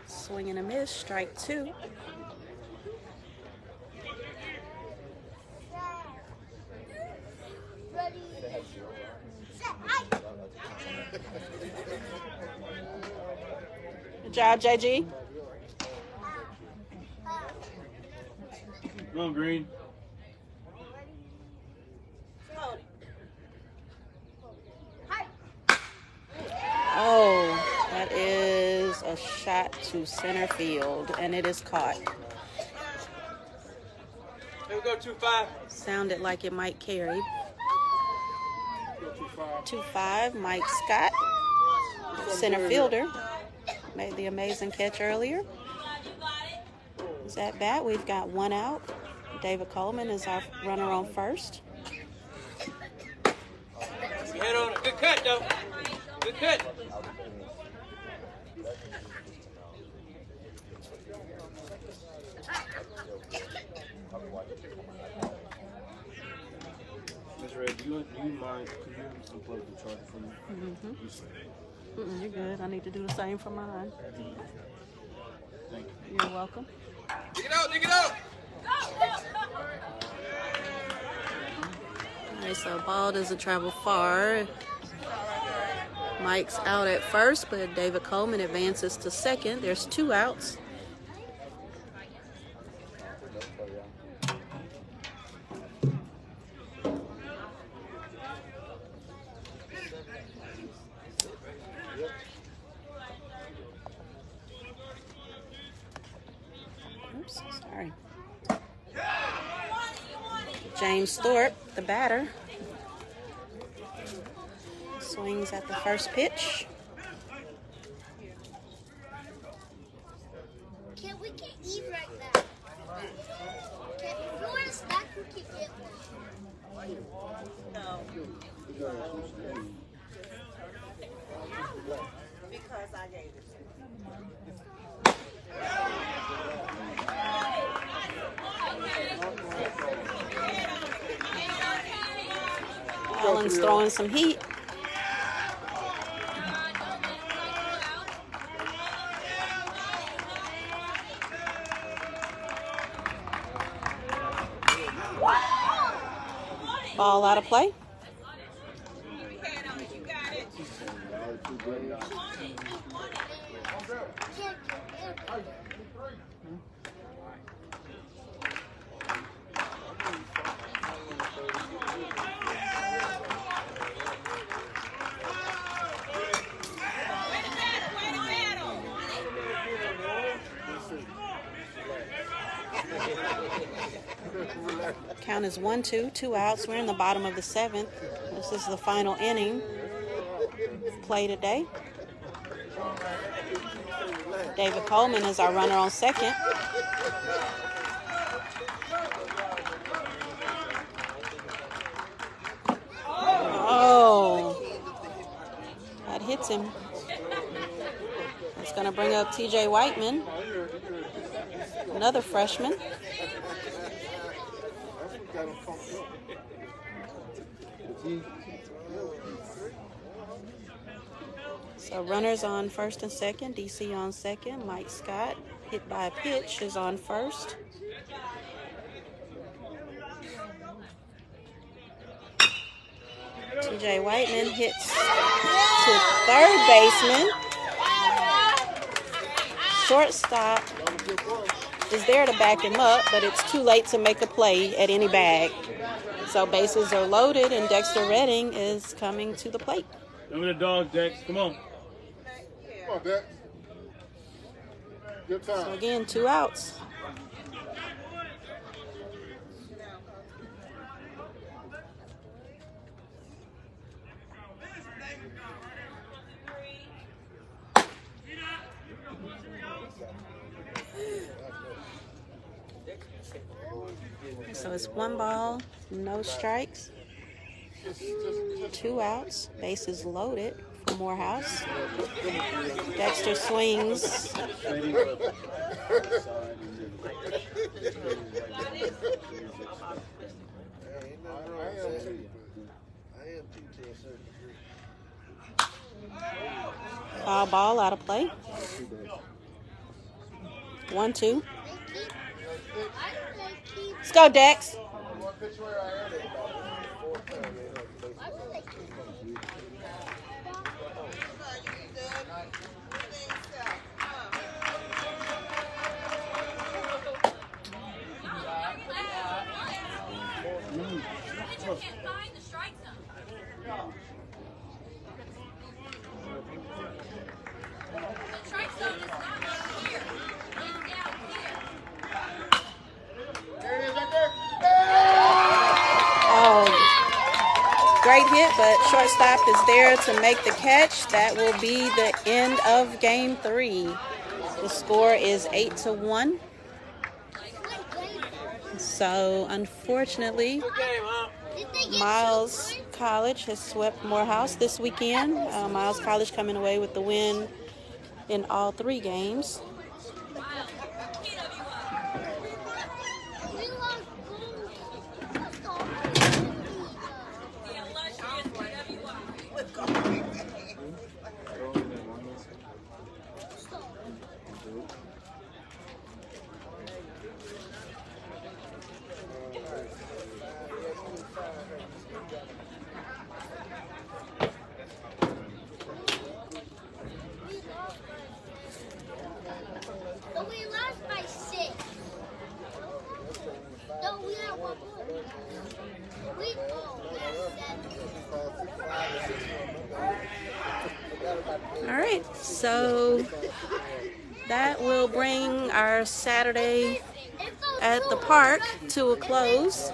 Swing and a miss, strike 2. Good job, JG. Come on, Green. Oh, that is a shot to center field, and it is caught. Here we go, 2-5. Sounded like it might carry. 2-5, Mike Scott, center fielder, made the amazing catch earlier. Is at bat. We've got 1 out. David Coleman is our runner on first. Head on it. Good cut, though. Good cut. Miss Red, do you mind? Could you unplug the charger for me? You're good. I need to do the same for mine. Thank you. You're welcome. Dig it out, dig it out. All right, so ball doesn't travel far. Mike's out at first, but David Coleman advances to second. There's 2 outs. Oops, sorry. James Thorpe, the batter, swings at the first pitch. We can eat right now. If you want a snack, we can get one. No. Because I gave it to you. Allen's throwing some heat. Ball out of play. Count is 1-2, 2 outs. We're in the bottom of the 7th. This is the final inning play today. David Coleman is our runner on second. gets him. It's going to bring up TJ Whiteman, another freshman. So runners on first and second, DC on second. Mike Scott, hit by a pitch, is on first. TJ Whiteman hits to third baseman. Shortstop is there to back him up, but it's too late to make a play at any bag. So bases are loaded, and Dexter Redding is coming to the plate. Look at the dog, Dex. Come on. Come on, Dex. Good time. So again, 2 outs. So it's 1 ball, no strikes, 2 outs, bases loaded for Morehouse. Dexter swings. Foul ball, out of play. 1-2. Let's go, Dex. Great hit, but shortstop is there to make the catch. That will be the end of game 3. The score is 8-1. So unfortunately, Miles College has swept Morehouse this weekend. Miles College coming away with the win in all 3 games. All right, so that will bring our Saturday at the park to a close.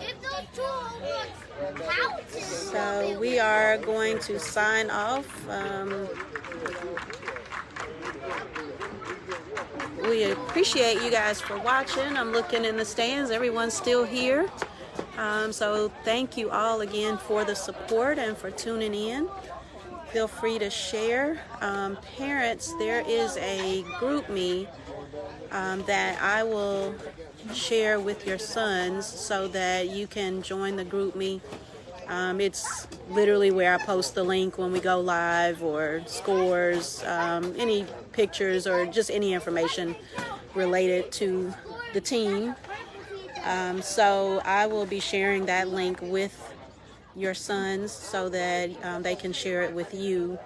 So we are going to sign off. We appreciate you guys for watching. I'm looking in the stands. Everyone's still here. So thank you all again for the support and for tuning in. Feel free to share. Parents, there is a group me that I will share with your sons so that you can join the group me. It's literally where I post the link when we go live, or scores, any pictures, or just any information related to the team. So I will be sharing that link with your sons so that they can share it with you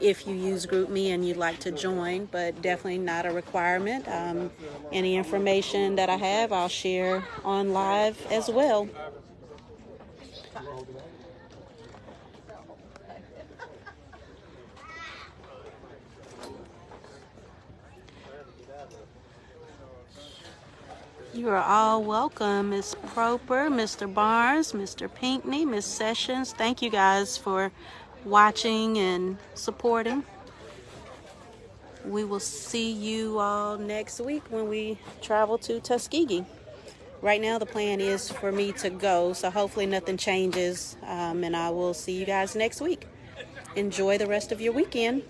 if you use GroupMe and you'd like to join, but definitely not a requirement. Any information that I have, I'll share on live as well. You are all welcome, Ms. Proper, Mr. Barnes, Mr. Pinckney, Ms. Sessions. Thank you guys for watching and supporting. We will see you all next week when we travel to Tuskegee. Right now the plan is for me to go, so hopefully nothing changes, and I will see you guys next week. enjoy the rest of your weekend.